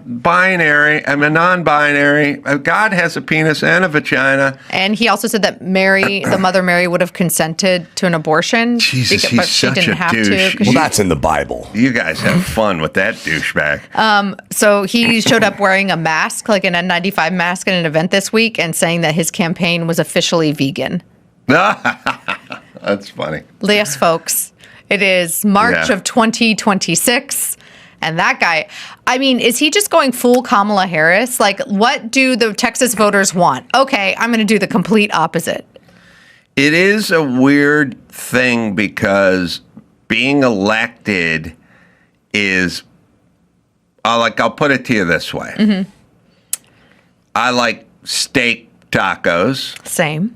binary. I'm a non-binary. God has a penis and a vagina. And he also said that the Mother Mary would have consented to an abortion. Jesus, but he's she such didn't a have douche. to. Well, that's in the Bible. You guys have fun with that douchebag. So he showed up wearing a mask, like an N95 mask, at an event this week, and saying that his campaign was officially vegan. That's funny. Yes, folks. It is March of 2026. And that guy, I mean, is he just going full Kamala Harris? Like, what do the Texas voters want? Okay, I'm going to do the complete opposite. It is a weird thing because being elected is, I'll put it to you this way. Mm-hmm. I like steak tacos. Same.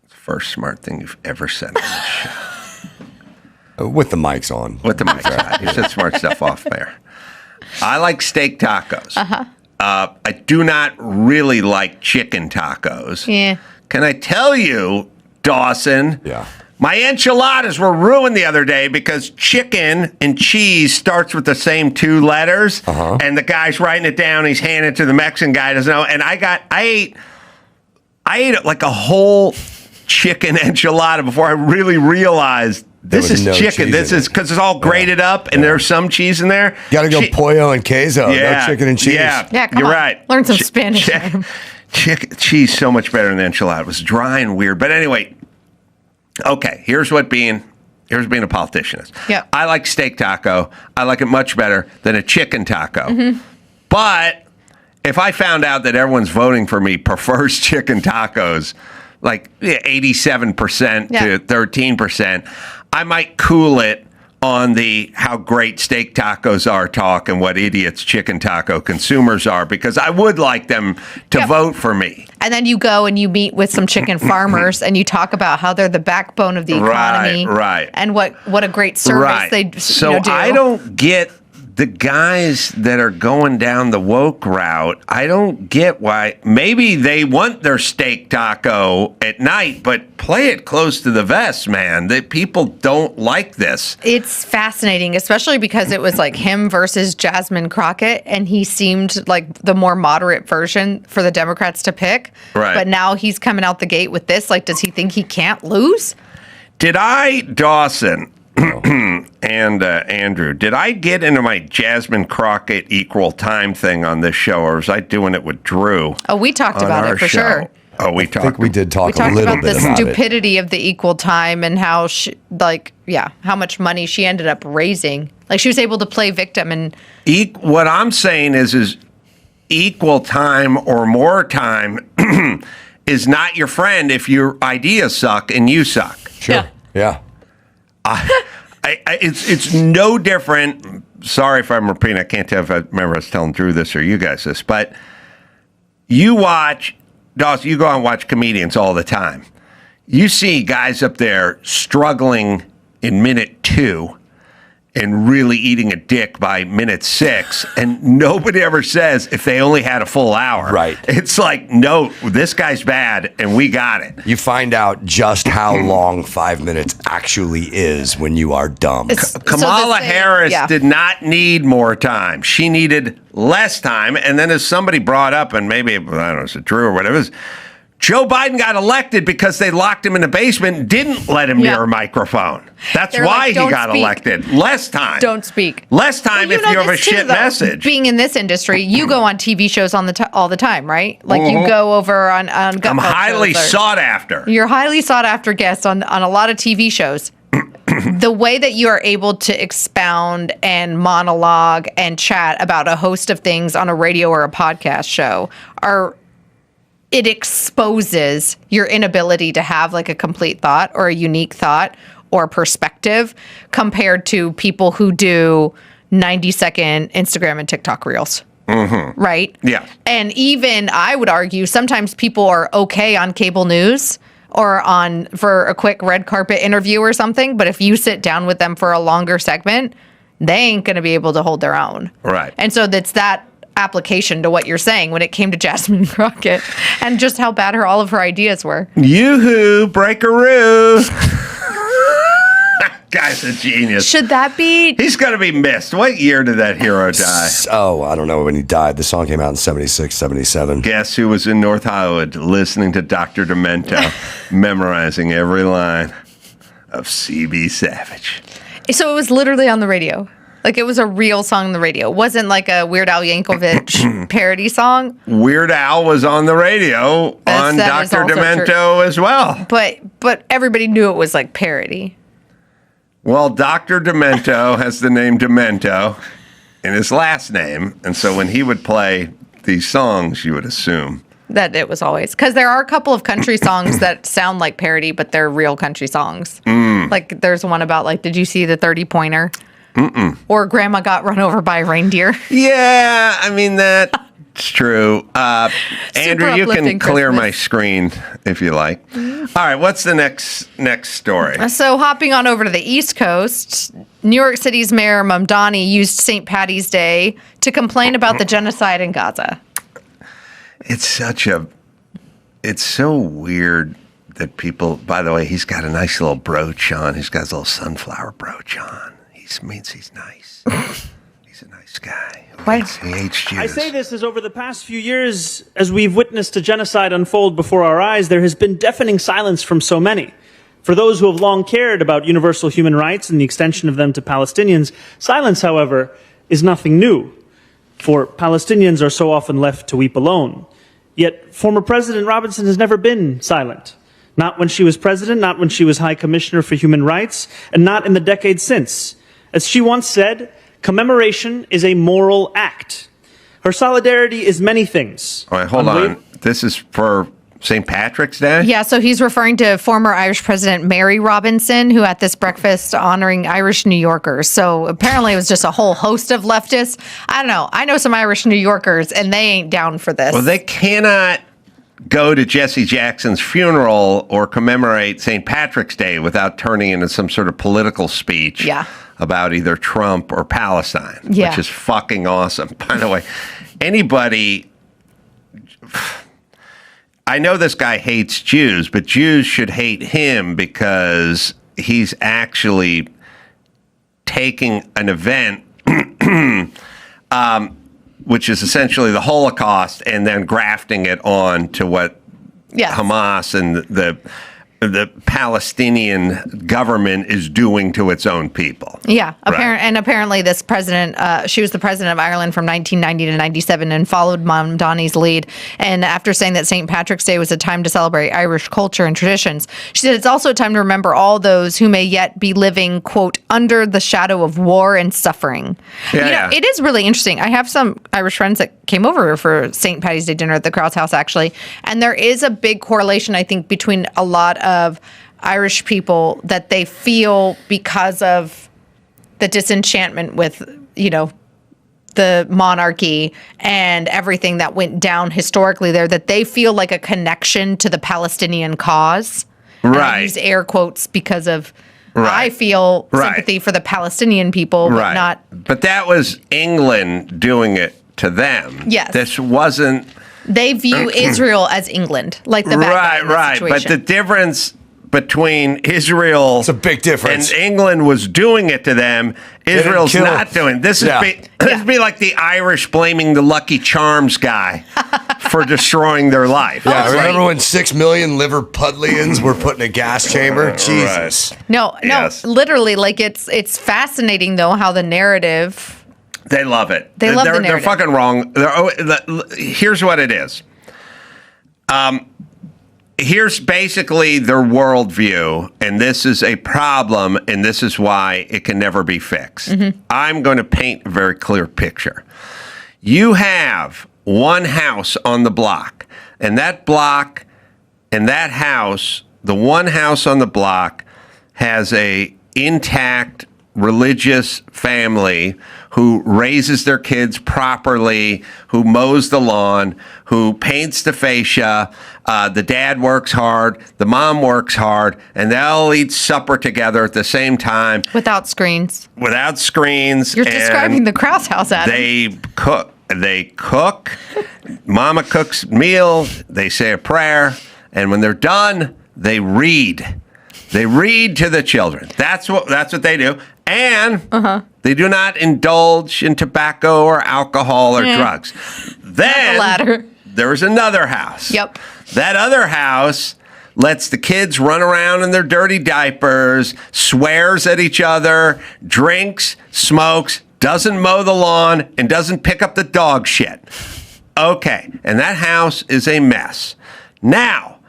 First smart thing you've ever said on this show. With the mics on. With the mics on. You said smart stuff off there. I like steak tacos. Uh-huh. I do not really like chicken tacos. Yeah. Can I tell you, Dawson? Yeah. My enchiladas were ruined the other day because chicken and cheese starts with the same two letters. Uh-huh. And the guy's writing it down. He's handing it to the Mexican guy. Doesn't know. And I ate like a whole chicken enchilada before I really realized this is chicken. This is because it's all grated up and there's some cheese in there. You got to go pollo and queso. No chicken and cheese. Yeah, come you're on. right. Learn some Spanish. Cheese so much better than the enchilada. It was dry and weird. But anyway, okay, here's being a politician is. Yeah. I like steak taco. I like it much better than a chicken taco. Mm-hmm. But if I found out that everyone's voting for me prefers chicken tacos, like 87% to 13%, I might cool it on the how great steak tacos are talk and what idiots chicken taco consumers are, because I would like them to vote for me. And then you go and you meet with some chicken farmers and you talk about how they're the backbone of the economy. Right. And what a great service they do. I don't get the guys that are going down the woke route. I don't get why. Maybe they want their steak taco at night, but play it close to the vest, man. That people don't like this. It's fascinating, especially because it was like him versus Jasmine Crockett, and he seemed like the more moderate version for the Democrats to pick. Right. But now he's coming out the gate with this. Like, does he think he can't lose? Dawson and Andrew, did I get into my Jasmine Crockett equal time thing on this show, or was I doing it with Drew? Oh, we talked about it for sure. Oh, I think we did talk a little about bit the about stupidity of the equal time and how how much money she ended up raising. Like, she was able to play victim and what I'm saying is equal time or more time is not your friend if your ideas suck and you suck. Sure. Yeah. It's no different. Sorry if I'm repeating. I can't tell if I remember I was telling Drew this or you guys this, but you watch, Dawson, you go out and watch comedians all the time. You see guys up there struggling in minute 2 and really eating a dick by minute 6, and nobody ever says if they only had a full hour. Right. It's like, no, this guy's bad, and we got it. You find out just how long 5 minutes actually is when you are dumb. Kamala Harris did not need more time. She needed less time. And then as somebody brought up, and maybe, I don't know, it's a Drew or whatever it is, Joe Biden got elected because they locked him in the basement and didn't let him near a microphone. That's why he got elected. Less time. Don't speak. Less time if you have a shit message. Being in this industry, you go on TV shows all the time, right? Like you go over on I'm highly sought after. You're highly sought after guests on a lot of TV shows. The way that you are able to expound and monologue and chat about a host of things on a radio or a podcast show it exposes your inability to have like a complete thought or a unique thought or perspective compared to people who do 90-second Instagram and TikTok reels. Mm-hmm. Right? Yeah. And even I would argue sometimes people are okay on cable news or for a quick red carpet interview or something, but if you sit down with them for a longer segment, they ain't going to be able to hold their own. Right. And so that's that application to what you're saying when it came to Jasmine Crockett and just how bad all of her ideas were. Yoo-hoo, breakaroo. Guy's a genius. Should that be? He's going to be missed. What year did that hero die? Oh, I don't know when he died. The song came out in 76, 77. Guess who was in North Hollywood listening to Dr. Demento, memorizing every line of CB Savage. So it was literally on the radio. Like it was a real song on the radio. It wasn't like a Weird Al Yankovic parody song. Weird Al was on the radio on Dr. Demento as well. But everybody knew it was like parody. Well, Dr. Demento has the name Demento in his last name. And so when he would play these songs, you would assume that it was always. Because there are a couple of country songs that sound like parody, but they're real country songs. Like there's one about like, did you see the 30-pointer? Mm-mm. Or Grandma got run over by a reindeer. Yeah, I mean, that's true. Andrew, you can clear my screen if you like. All right, what's the next story? So hopping on over to the East Coast, New York City's Mayor Mamdani used St. Paddy's Day to complain about the genocide in Gaza. It's so weird that people, by the way, he's got a nice little brooch on. He's got his little sunflower brooch on. Means he's nice. He's a nice guy. He hates Jews. I say this as over the past few years, as we've witnessed a genocide unfold before our eyes, there has been deafening silence from so many. For those who have long cared about universal human rights and the extension of them to Palestinians, silence, however, is nothing new. For Palestinians are so often left to weep alone. Yet former President Robinson has never been silent. Not when she was president, not when she was High Commissioner for Human Rights, and not in the decades since. As she once said, commemoration is a moral act. Her solidarity is many things. All right, hold on. This is for St. Patrick's Day? Yeah, so he's referring to former Irish President Mary Robinson, who at this breakfast honoring Irish New Yorkers. So apparently it was just a whole host of leftists. I don't know. I know some Irish New Yorkers, and they ain't down for this. Well, they cannot go to Jesse Jackson's funeral or commemorate St. Patrick's Day without turning into some sort of political speech about either Trump or Palestine, which is fucking awesome. By the way, I know this guy hates Jews, but Jews should hate him because he's actually taking an event which is essentially the Holocaust, and then grafting it on to what Hamas and the Palestinian government is doing to its own people. Yeah, Right. and apparently this president, she was the president of Ireland from 1990 to 97 and followed Mamdani's lead. And after saying that St. Patrick's Day was a time to celebrate Irish culture and traditions, she said it's also a time to remember all those who may yet be living, quote, under the shadow of war and suffering. It is really interesting. I have some Irish friends that came over for St. Paddy's Day dinner at the Krauts house, actually. And there is a big correlation, I think, between a lot of Irish people that they feel because of the disenchantment with, the monarchy and everything that went down historically there, that they feel like a connection to the Palestinian cause. And I use air quotes because of I feel sympathy for the Palestinian people, but not. But that was England doing it to them. Yes. This wasn't. They view Israel as England, like the bad guy in this But situation. the difference between Israel, it's a big difference, and England was doing it to them. Israel's not doing. This is this be like the Irish blaming the Lucky Charms guy for destroying their life. Yeah, remember when 6 million Liverpudlians were put in a gas chamber? Jesus. No, literally, like it's fascinating though how the narrative. They love it. They love the They're narrative. fucking wrong. Here's what it is. Here's basically their worldview, and this is a problem, and this is why it can never be fixed. I'm going to paint a very clear picture. You have one house on the block, and that block and that house, the one house on the block, has a intact religious family who raises their kids properly, who mows the lawn, who paints the fascia. The dad works hard, the mom works hard, and they all eat supper together at the same time. Without screens. Without screens. You're describing the Krause house, Adam. They cook. Mama cooks meal. They say a prayer. And when they're done, they read. They read to the children. That's what they do. And they do not indulge in tobacco or alcohol or drugs. Then the latter. There's another house. Yep. That other house lets the kids run around in their dirty diapers, swears at each other, drinks, smokes, doesn't mow the lawn, and doesn't pick up the dog shit. Okay. And that house is a mess. Now,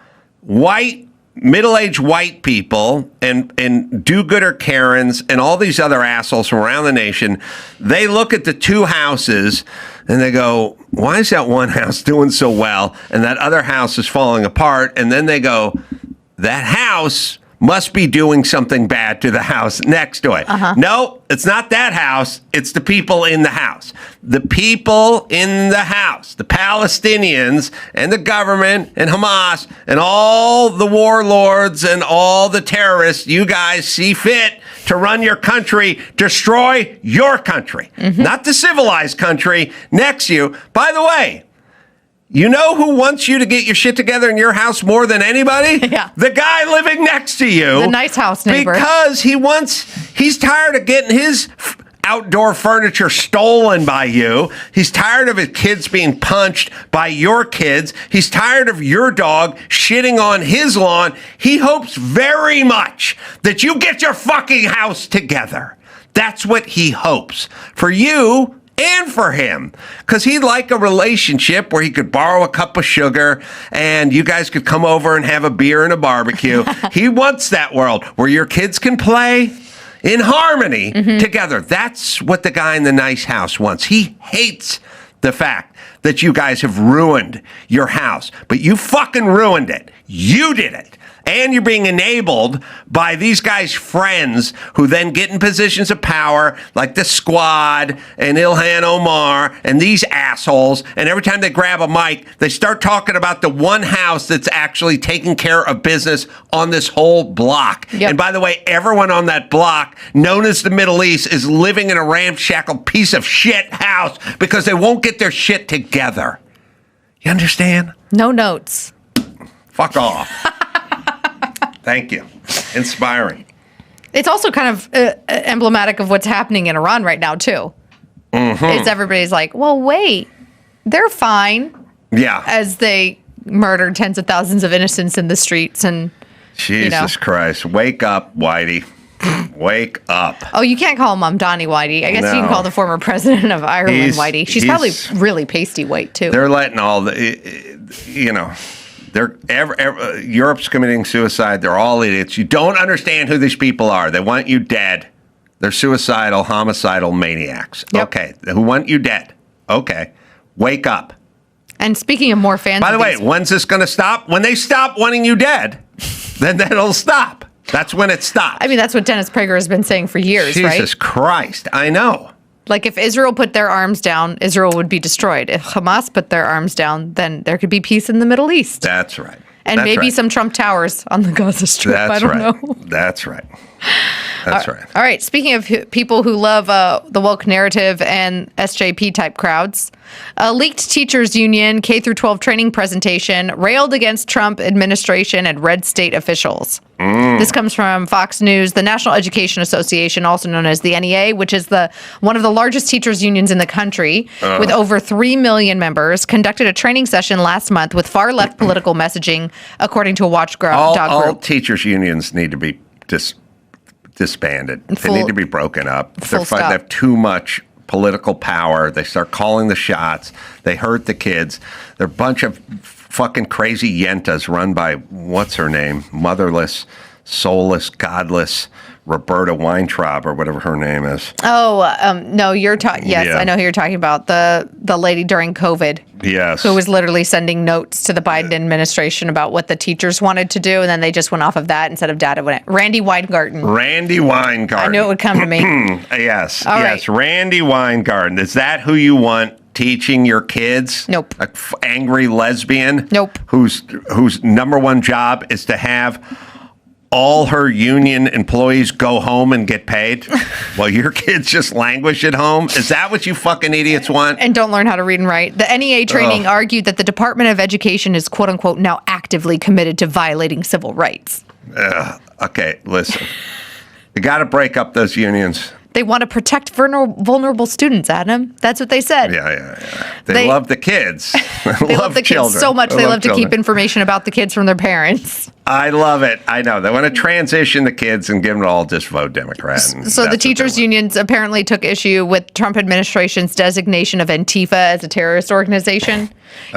middle-aged white people and do-gooder Karens and all these other assholes from around the nation, they look at the two houses and they go, why is that one house doing so well and that other house is falling apart? And then they go, that house must be doing something bad to the house next to it. No, it's not that house. It's the people in the house. The people in the house, the Palestinians and the government and Hamas and all the warlords and all the terrorists you guys see fit to run your country, destroy your country, not the civilized country next to you. By the way, you know who wants you to get your shit together in your house more than anybody? Yeah. The guy living next to you. The nice house neighbor. Because he's tired of getting his outdoor furniture stolen by you. He's tired of his kids being punched by your kids. He's tired of your dog shitting on his lawn. He hopes very much that you get your fucking house together. That's what he hopes for you and for him, because he'd like a relationship where he could borrow a cup of sugar and you guys could come over and have a beer and a barbecue. He wants that world where your kids can play in harmony together. That's what the guy in the nice house wants. He hates the fact that you guys have ruined your house, but you fucking ruined it. You did it. And you're being enabled by these guys' friends who then get in positions of power, like the Squad and Ilhan Omar and these assholes. And every time they grab a mic, they start talking about the one house that's actually taking care of business on this whole block. Yep. And by the way, everyone on that block, known as the Middle East, is living in a ramshackle piece of shit house because they won't get their shit together. You understand? No notes. Fuck off. Thank you. Inspiring. It's also kind of emblematic of what's happening in Iran right now, too. It's everybody's like, well, wait, they're fine. Yeah. As they murdered tens of thousands of innocents in the streets. And Jesus Christ. Wake up, Whitey. Wake up. Oh, you can't call Mamdani Whitey. I guess you can call the former president of Ireland Whitey. She's probably really pasty white, too. They're letting all the, Europe's committing suicide. They're all idiots. You don't understand who these people are. They want you dead. They're suicidal, homicidal maniacs. Yep. Okay. Who want you dead. Okay. Wake up. And speaking of more fans. By the way, when's this going to stop? When they stop wanting you dead, then that'll stop. That's when it stops. I mean, that's what Dennis Prager has been saying for years, right? Jesus Christ. I know. Like, if Israel put their arms down, Israel would be destroyed. If Hamas put their arms down, then there could be peace in the Middle East. That's right. And maybe some Trump towers on the Gaza Strip. I don't know. That's right. That's right. All right. Speaking of people who love the woke narrative and SJP type crowds, a leaked teachers union K-12 training presentation railed against Trump administration and red state officials. This comes from Fox News. The National Education Association, also known as the NEA, which is one of the largest teachers unions in the country, with over 3 million members, conducted a training session last month with far left political messaging, according to a watchdog group. All teachers unions need to be disbanded. They need to be broken up. They have too much political power. They start calling the shots. They hurt the kids. They're a bunch of fucking crazy yentas run by, what's her name? Motherless, soulless, godless Roberta Weintraub, or whatever her name is. Oh, no, you're talking. Yes, yeah. I know who you're talking about. The lady during COVID. Yes. Who was literally sending notes to the Biden administration about what the teachers wanted to do, and then they just went off of that instead of data. Randy Weingarten. Randy Weingarten. I knew it would come to me. Yes. All yes. right. Randy Weingarten. Is that who you want teaching your kids? Nope. A angry lesbian? Nope. Whose number one job is to have all her union employees go home and get paid while your kids just languish at home? Is that what you fucking idiots want? And don't learn how to read and write. The NEA training argued that the Department of Education is, quote unquote, now actively committed to violating civil rights. Okay, listen. You got to break up those unions. They want to protect vulnerable students, Adam. That's what they said. Yeah. They love the kids. They love the children. kids so much. They love to children. keep information about the kids from their parents. I love it. I know. They want to transition the kids and give them all just vote Democrat. So the teachers' unions apparently took issue with Trump administration's designation of Antifa as a terrorist organization.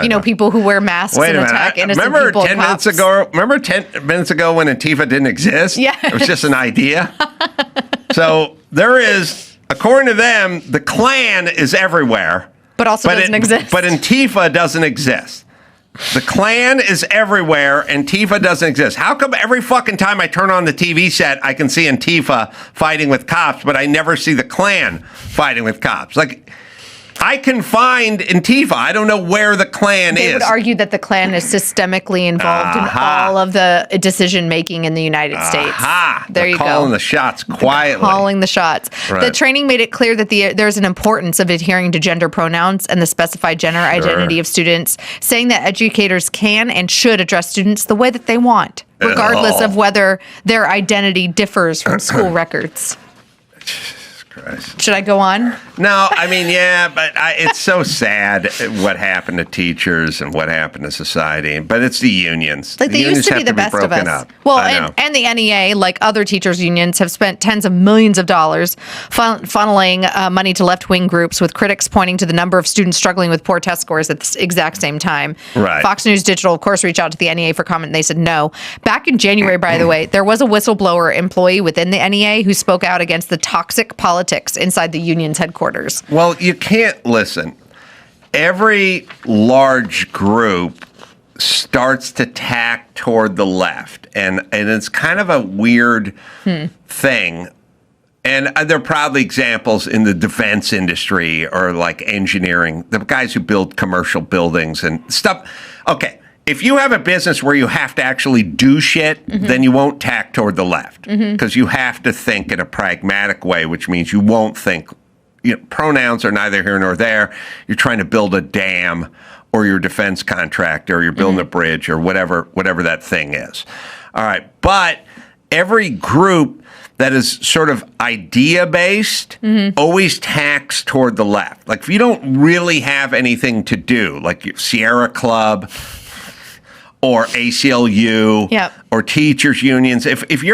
You know, people who wear masks and attack innocent people. Remember 10 minutes ago when Antifa didn't exist? Yeah. It was just an idea. So there is, according to them, the Klan is everywhere. But also doesn't exist. But Antifa doesn't exist. The Klan is everywhere. Antifa doesn't exist. How come every fucking time I turn on the TV set, I can see Antifa fighting with cops, but I never see the Klan fighting with cops? Like, I can find Antifa. I don't know where the Klan is. They would argue that the Klan is systemically involved in all of the decision making in the United States. There you go. Calling the shots quietly. Calling the shots. Right. The training made it clear that there's an importance of adhering to gender pronouns and the specified gender identity of students, saying that educators can and should address students the way that they want, regardless of whether their identity differs from school records. Christ. Should I go on? No, I mean, yeah, but it's so sad what happened to teachers and what happened to society. But it's the unions. Like, they used to be the best of us. Well, and the NEA, like other teachers' unions, have spent tens of millions of dollars funneling money to left-wing groups, with critics pointing to the number of students struggling with poor test scores at the exact same time. Right. Fox News Digital, of course, reached out to the NEA for comment, and they said no. Back in January, by the way, there was a whistleblower employee within the NEA who spoke out against the toxic politics inside the union's headquarters. Well, you can't listen. Every large group starts to tack toward the left, and it's kind of a weird thing. And there are probably examples in the defense industry or like engineering, the guys who build commercial buildings and stuff. Okay. If you have a business where you have to actually do shit, then you won't tack toward the left, because you have to think in a pragmatic way, which means you won't think, pronouns are neither here nor there. You're trying to build a dam, or you're a defense contractor, or you're building a bridge, or whatever that thing is. All right. But every group that is sort of idea-based always tacks toward the left. Like, if you don't really have anything to do, like Sierra Club or ACLU or teachers unions, if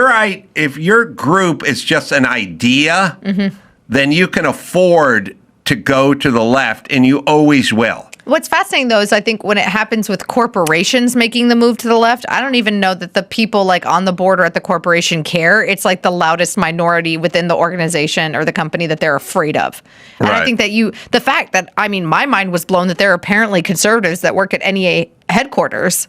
your group is just an idea, then you can afford to go to the left, and you always will. What's fascinating, though, is I think when it happens with corporations making the move to the left, I don't even know that the people like on the board or at the corporation care. It's like the loudest minority within the organization or the company that they're afraid of. And I think that the fact that, my mind was blown that there are apparently conservatives that work at NEA headquarters.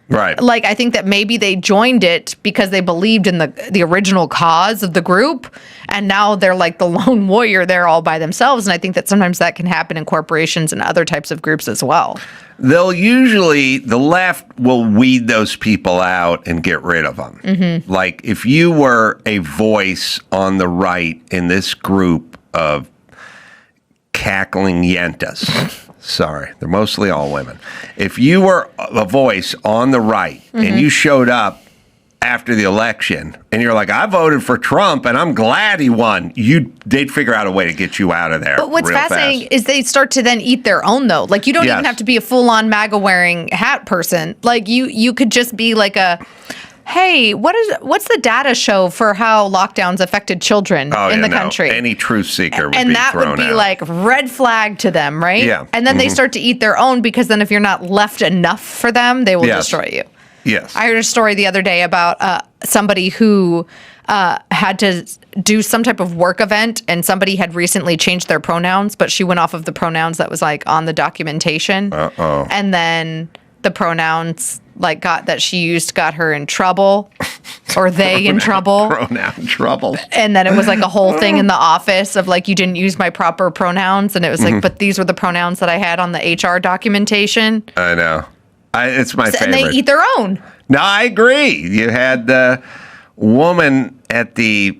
Right. Like, I think that maybe they joined it because they believed in the original cause of the group, and now they're like the lone warrior there all by themselves. And I think that sometimes that can happen in corporations and other types of groups as well. The left will weed those people out and get rid of them. Like, if you were a voice on the right in this group of cackling yentas, sorry, they're mostly all women. If you were a voice on the right and you showed up after the election and you're like, I voted for Trump and I'm glad he won, they'd figure out a way to get you out of there. But what's fascinating is they start to then eat their own, though. Like, you don't even have to be a full-on MAGA wearing hat person. Like, you could just be like hey, what's the data show for how lockdowns affected children in the country? Any truth seeker would be thrown out. And that would be like red flag to them, right? Yeah. And then they start to eat their own, because then if you're not left enough for them, they will destroy you. Yes. I heard a story the other day about somebody who had to do some type of work event, and somebody had recently changed their pronouns, but she went off of the pronouns that was like on the documentation. Uh-oh. And then the pronouns that she used got her in trouble, or they in trouble. Pronoun trouble. And then it was like a whole thing in the office of like, you didn't use my proper pronouns. And it was like, but these were the pronouns that I had on the HR documentation. I know. It's my favorite. And they eat their own. No, I agree. You had the woman at the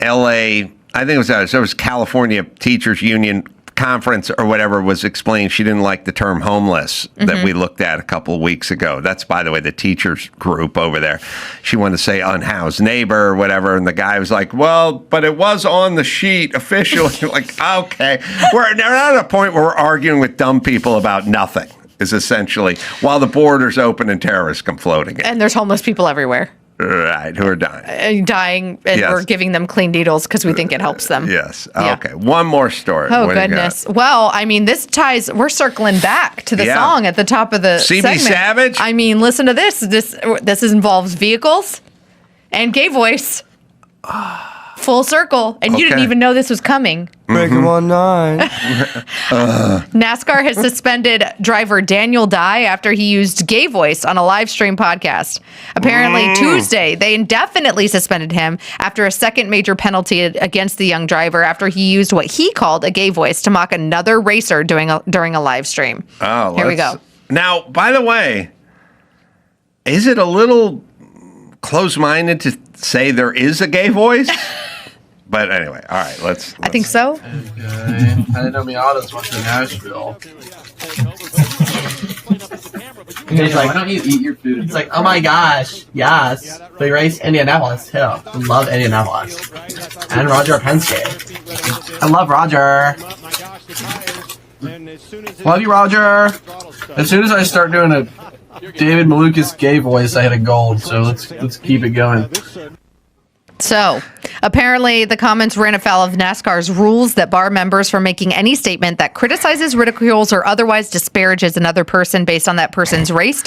L.A., I think it was California Teachers Union conference or whatever, was explaining she didn't like the term homeless that we looked at a couple of weeks ago. That's, by the way, the teachers group over there. She wanted to say unhoused neighbor or whatever, and the guy was like, well, but it was on the sheet officially. Like, okay. We're not at a point where we're arguing with dumb people about nothing, is essentially, while the border's open and terrorists come floating in. And there's homeless people everywhere. Right, who are dying. And Yes. we're giving them clean needles because we think it helps them. Yes. Yeah. Okay. One more story. Oh, What do you goodness. got? Well, I mean, we're circling back to the song at the top of the CB segment. Savage? I mean, listen to this. This involves vehicles and gay voice. Full circle. And you didn't Okay. even know this was coming. Break 'em on 9. NASCAR has suspended driver Daniel Dye after he used gay voice on a live stream podcast. Apparently, Tuesday, they indefinitely suspended him after a second major penalty against the young driver after he used what he called a gay voice to mock another racer during a live stream. Oh, Here we go. Now, by the way, is it a little close-minded to say there is a gay voice? But anyway, all right, let's I think so. I didn't know Miatas went to Nashville. He's like, why don't you eat your food? It's like, oh my gosh, yes. We race Indianapolis too. I love Indianapolis. And Roger Penske. I love Roger. Love you, Roger. As soon as I start doing a David Malukas gay voice, I hit a gold. So let's keep it going. So, apparently, the comments ran afoul of NASCAR's rules that bar members from making any statement that criticizes, ridicules, or otherwise disparages another person based on that person's race,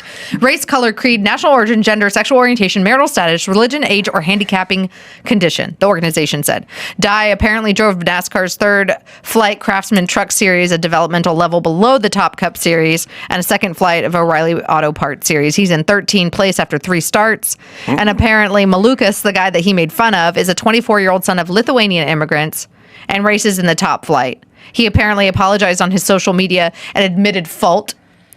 color, creed, national origin, gender, sexual orientation, marital status, religion, age, or handicapping condition, the organization said. Dye apparently drove NASCAR's third flight Craftsman Truck Series, a developmental level below the Top Cup Series, and a second flight of O'Reilly Auto Parts Series. He's in 13th place after 3 starts. And apparently, Malukas, the guy that he made fun of, is a 24-year-old son of Lithuanian immigrants and races in the top flight. He apparently apologized on his social media and admitted fault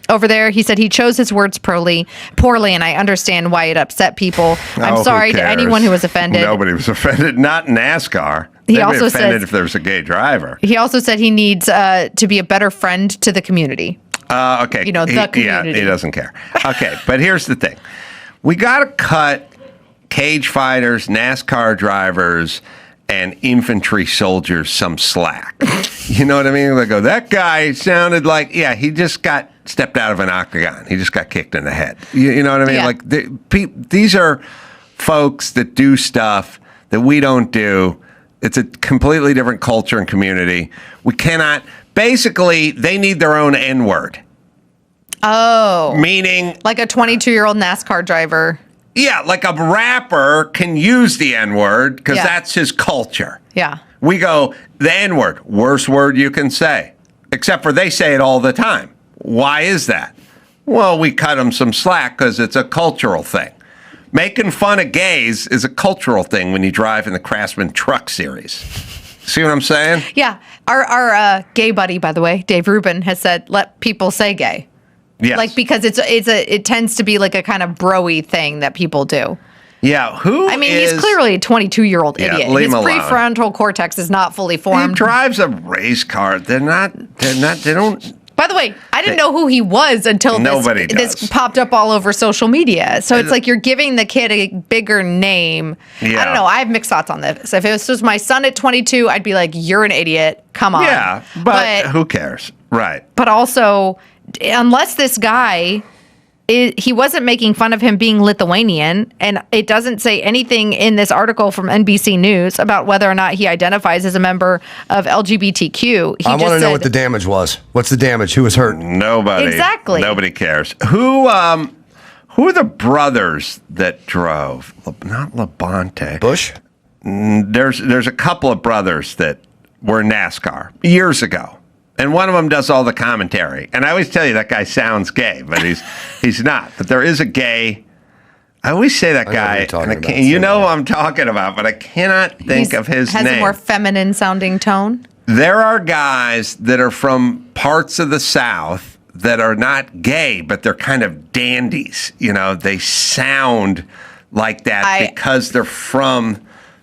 over there. He said he chose his words poorly, and I understand why it upset people. I'm sorry who to cares? anyone who was offended. Nobody was offended. Not NASCAR. He They'd be also offended said- if there was a gay driver. He also said he needs to be a better friend to the community. Okay. The community. Yeah, he doesn't care. Okay, but here's the thing. We got to cut cage fighters, NASCAR drivers, and infantry soldiers some slack. You know what I mean? They go, that guy sounded like, he just got stepped out of an octagon. He just got kicked in the head. You know what I mean? Yeah. Like, these are folks that do stuff that we don't do. It's a completely different culture and community. We cannot, basically, they need their own N-word. Oh. Meaning? Like a 22-year-old NASCAR driver. Yeah, like a rapper can use the N-word because Yeah. that's his culture. Yeah. We go, the N-word, worst word you can say. Except for they say it all the time. Why is that? Well, we cut them some slack because it's a cultural thing. Making fun of gays is a cultural thing when you drive in the Craftsman Truck Series. See what I'm saying? Yeah. Our gay buddy, by the way, Dave Rubin, has said, let people say gay. Yes. Like, because it tends to be like a kind of bro-y thing that people do. Yeah, he's clearly a 22-year-old idiot. leave His him alone. prefrontal cortex is not fully He formed. drives a race car. They don't. By the way, I didn't know who he was until Nobody this popped up all over social media. So it's like you're giving the kid a bigger name. Yeah. I don't know. I have mixed thoughts on this. If it was my son at 22, I'd be like, you're an idiot. Come on. Yeah, but who cares? Right. But also, unless this guy, he wasn't making fun of him being Lithuanian, and it doesn't say anything in this article from NBC News about whether or not he identifies as a member of LGBTQ. I want to know what the damage was. What's the damage? Who was hurt? Nobody. Exactly. Nobody cares. Who are the brothers that drove? Not Labonte. Bush? there's a couple of brothers that were in NASCAR years ago. And one of them does all the commentary. And I always tell you that guy sounds gay, but he's not. But there is a gay. I always say that guy. And you know who I'm talking about, but I cannot think of his name. Has a more feminine sounding tone. There are guys that are from parts of the South that are not gay, but they're kind of dandies. You know, they sound like that because they're from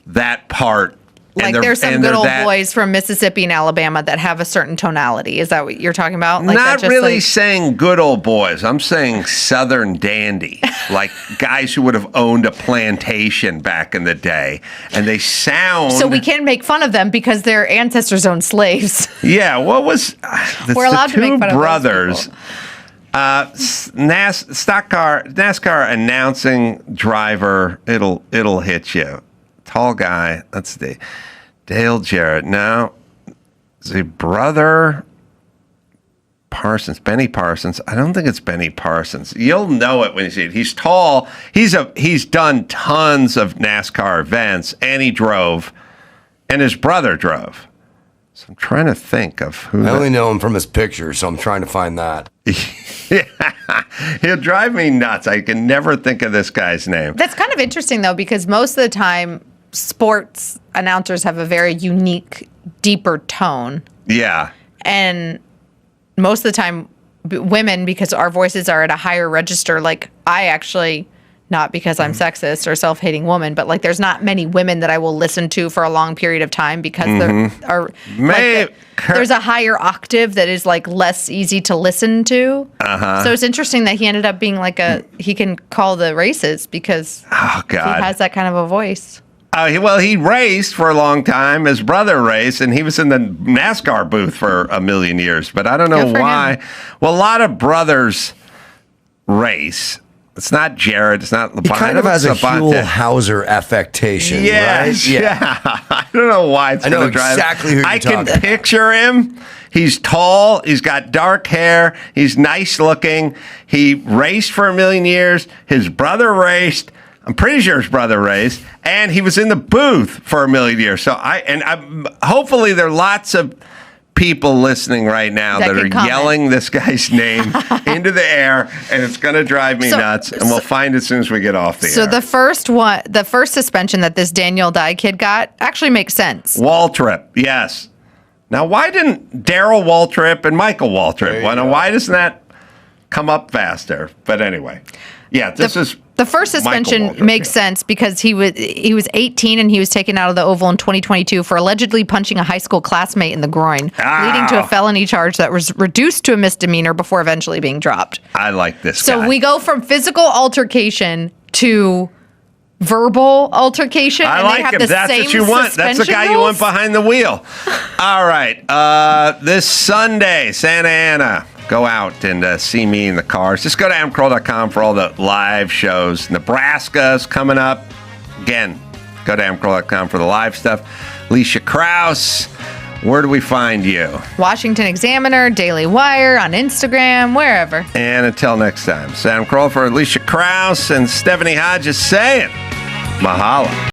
that part. Like there's some good old boys from Mississippi and Alabama that have a certain tonality. Is that what you're talking about? Like not really saying good old boys. I'm saying Southern dandy, like guys who would have owned a plantation back in the day, and they sound. So we can't make fun of them because their ancestors owned slaves. Yeah, what was? We're allowed to make fun of brothers. NASCAR announcing driver. It'll hit you. Tall guy. That's Dale Jarrett. No, the brother Parsons, Benny Parsons. I don't think it's Benny Parsons. You'll know it when you see it. He's tall. He's done tons of NASCAR events, and he drove, and his brother drove. So I'm trying to think of who. I only know him from his picture, so I'm trying to find that. Yeah, he'll drive me nuts. I can never think of this guy's name. That's kind of interesting though, because most of the time, sports announcers have a very unique, deeper tone. Yeah. And most of the time, women, because our voices are at a higher register, like I actually, not because I'm sexist or self-hating woman, but like there's not many women that I will listen to for a long period of time because there's a higher octave that is like less easy to listen to. So it's interesting that he ended up being like he can call the races because he has that kind of a voice. He raced for a long time. His brother raced, and he was in the NASCAR booth for a million years. But I don't know why. Him. Well, a lot of brothers race. It's not Jared. It's not LeBron. He kind of has a Huell Hauser affectation, right? Yeah. I don't know why it's going to drive. Exactly who you're I talking can picture him. He's tall. He's got dark hair. He's nice looking. He raced for a million years. His brother raced. I'm pretty sure his brother raced, and he was in the booth for a million years. So hopefully there are lots of people listening right now that are yelling this guy's name into the air, and it's going to drive me nuts. And we'll find it as soon as we get off the air. So the first suspension that this Daniel Dye kid got actually makes sense. Waltrip, yes. Now, why didn't Darrell Waltrip and Michael Waltrip? Why doesn't that come up faster? But anyway, yeah, the first suspension makes sense because he was 18 and he was taken out of the Oval in 2022 for allegedly punching a high school classmate in the groin, leading to a felony charge that was reduced to a misdemeanor before eventually being dropped. I like this guy. So we go from physical altercation to verbal altercation. I like it. That's what you want. That's the guy you want behind the wheel. All right. This Sunday, Santa Ana. Go out and see me in the cars. Just go to adamcarolla.com for all the live shows. Nebraska's coming up. Again, go to adamcarolla.com for the live stuff. Alicia Krause, where do we find you? Washington Examiner, Daily Wire, on Instagram, wherever. And until next time, Adam Carolla for Alicia Krause and Stephanie Hodges saying, mahalo.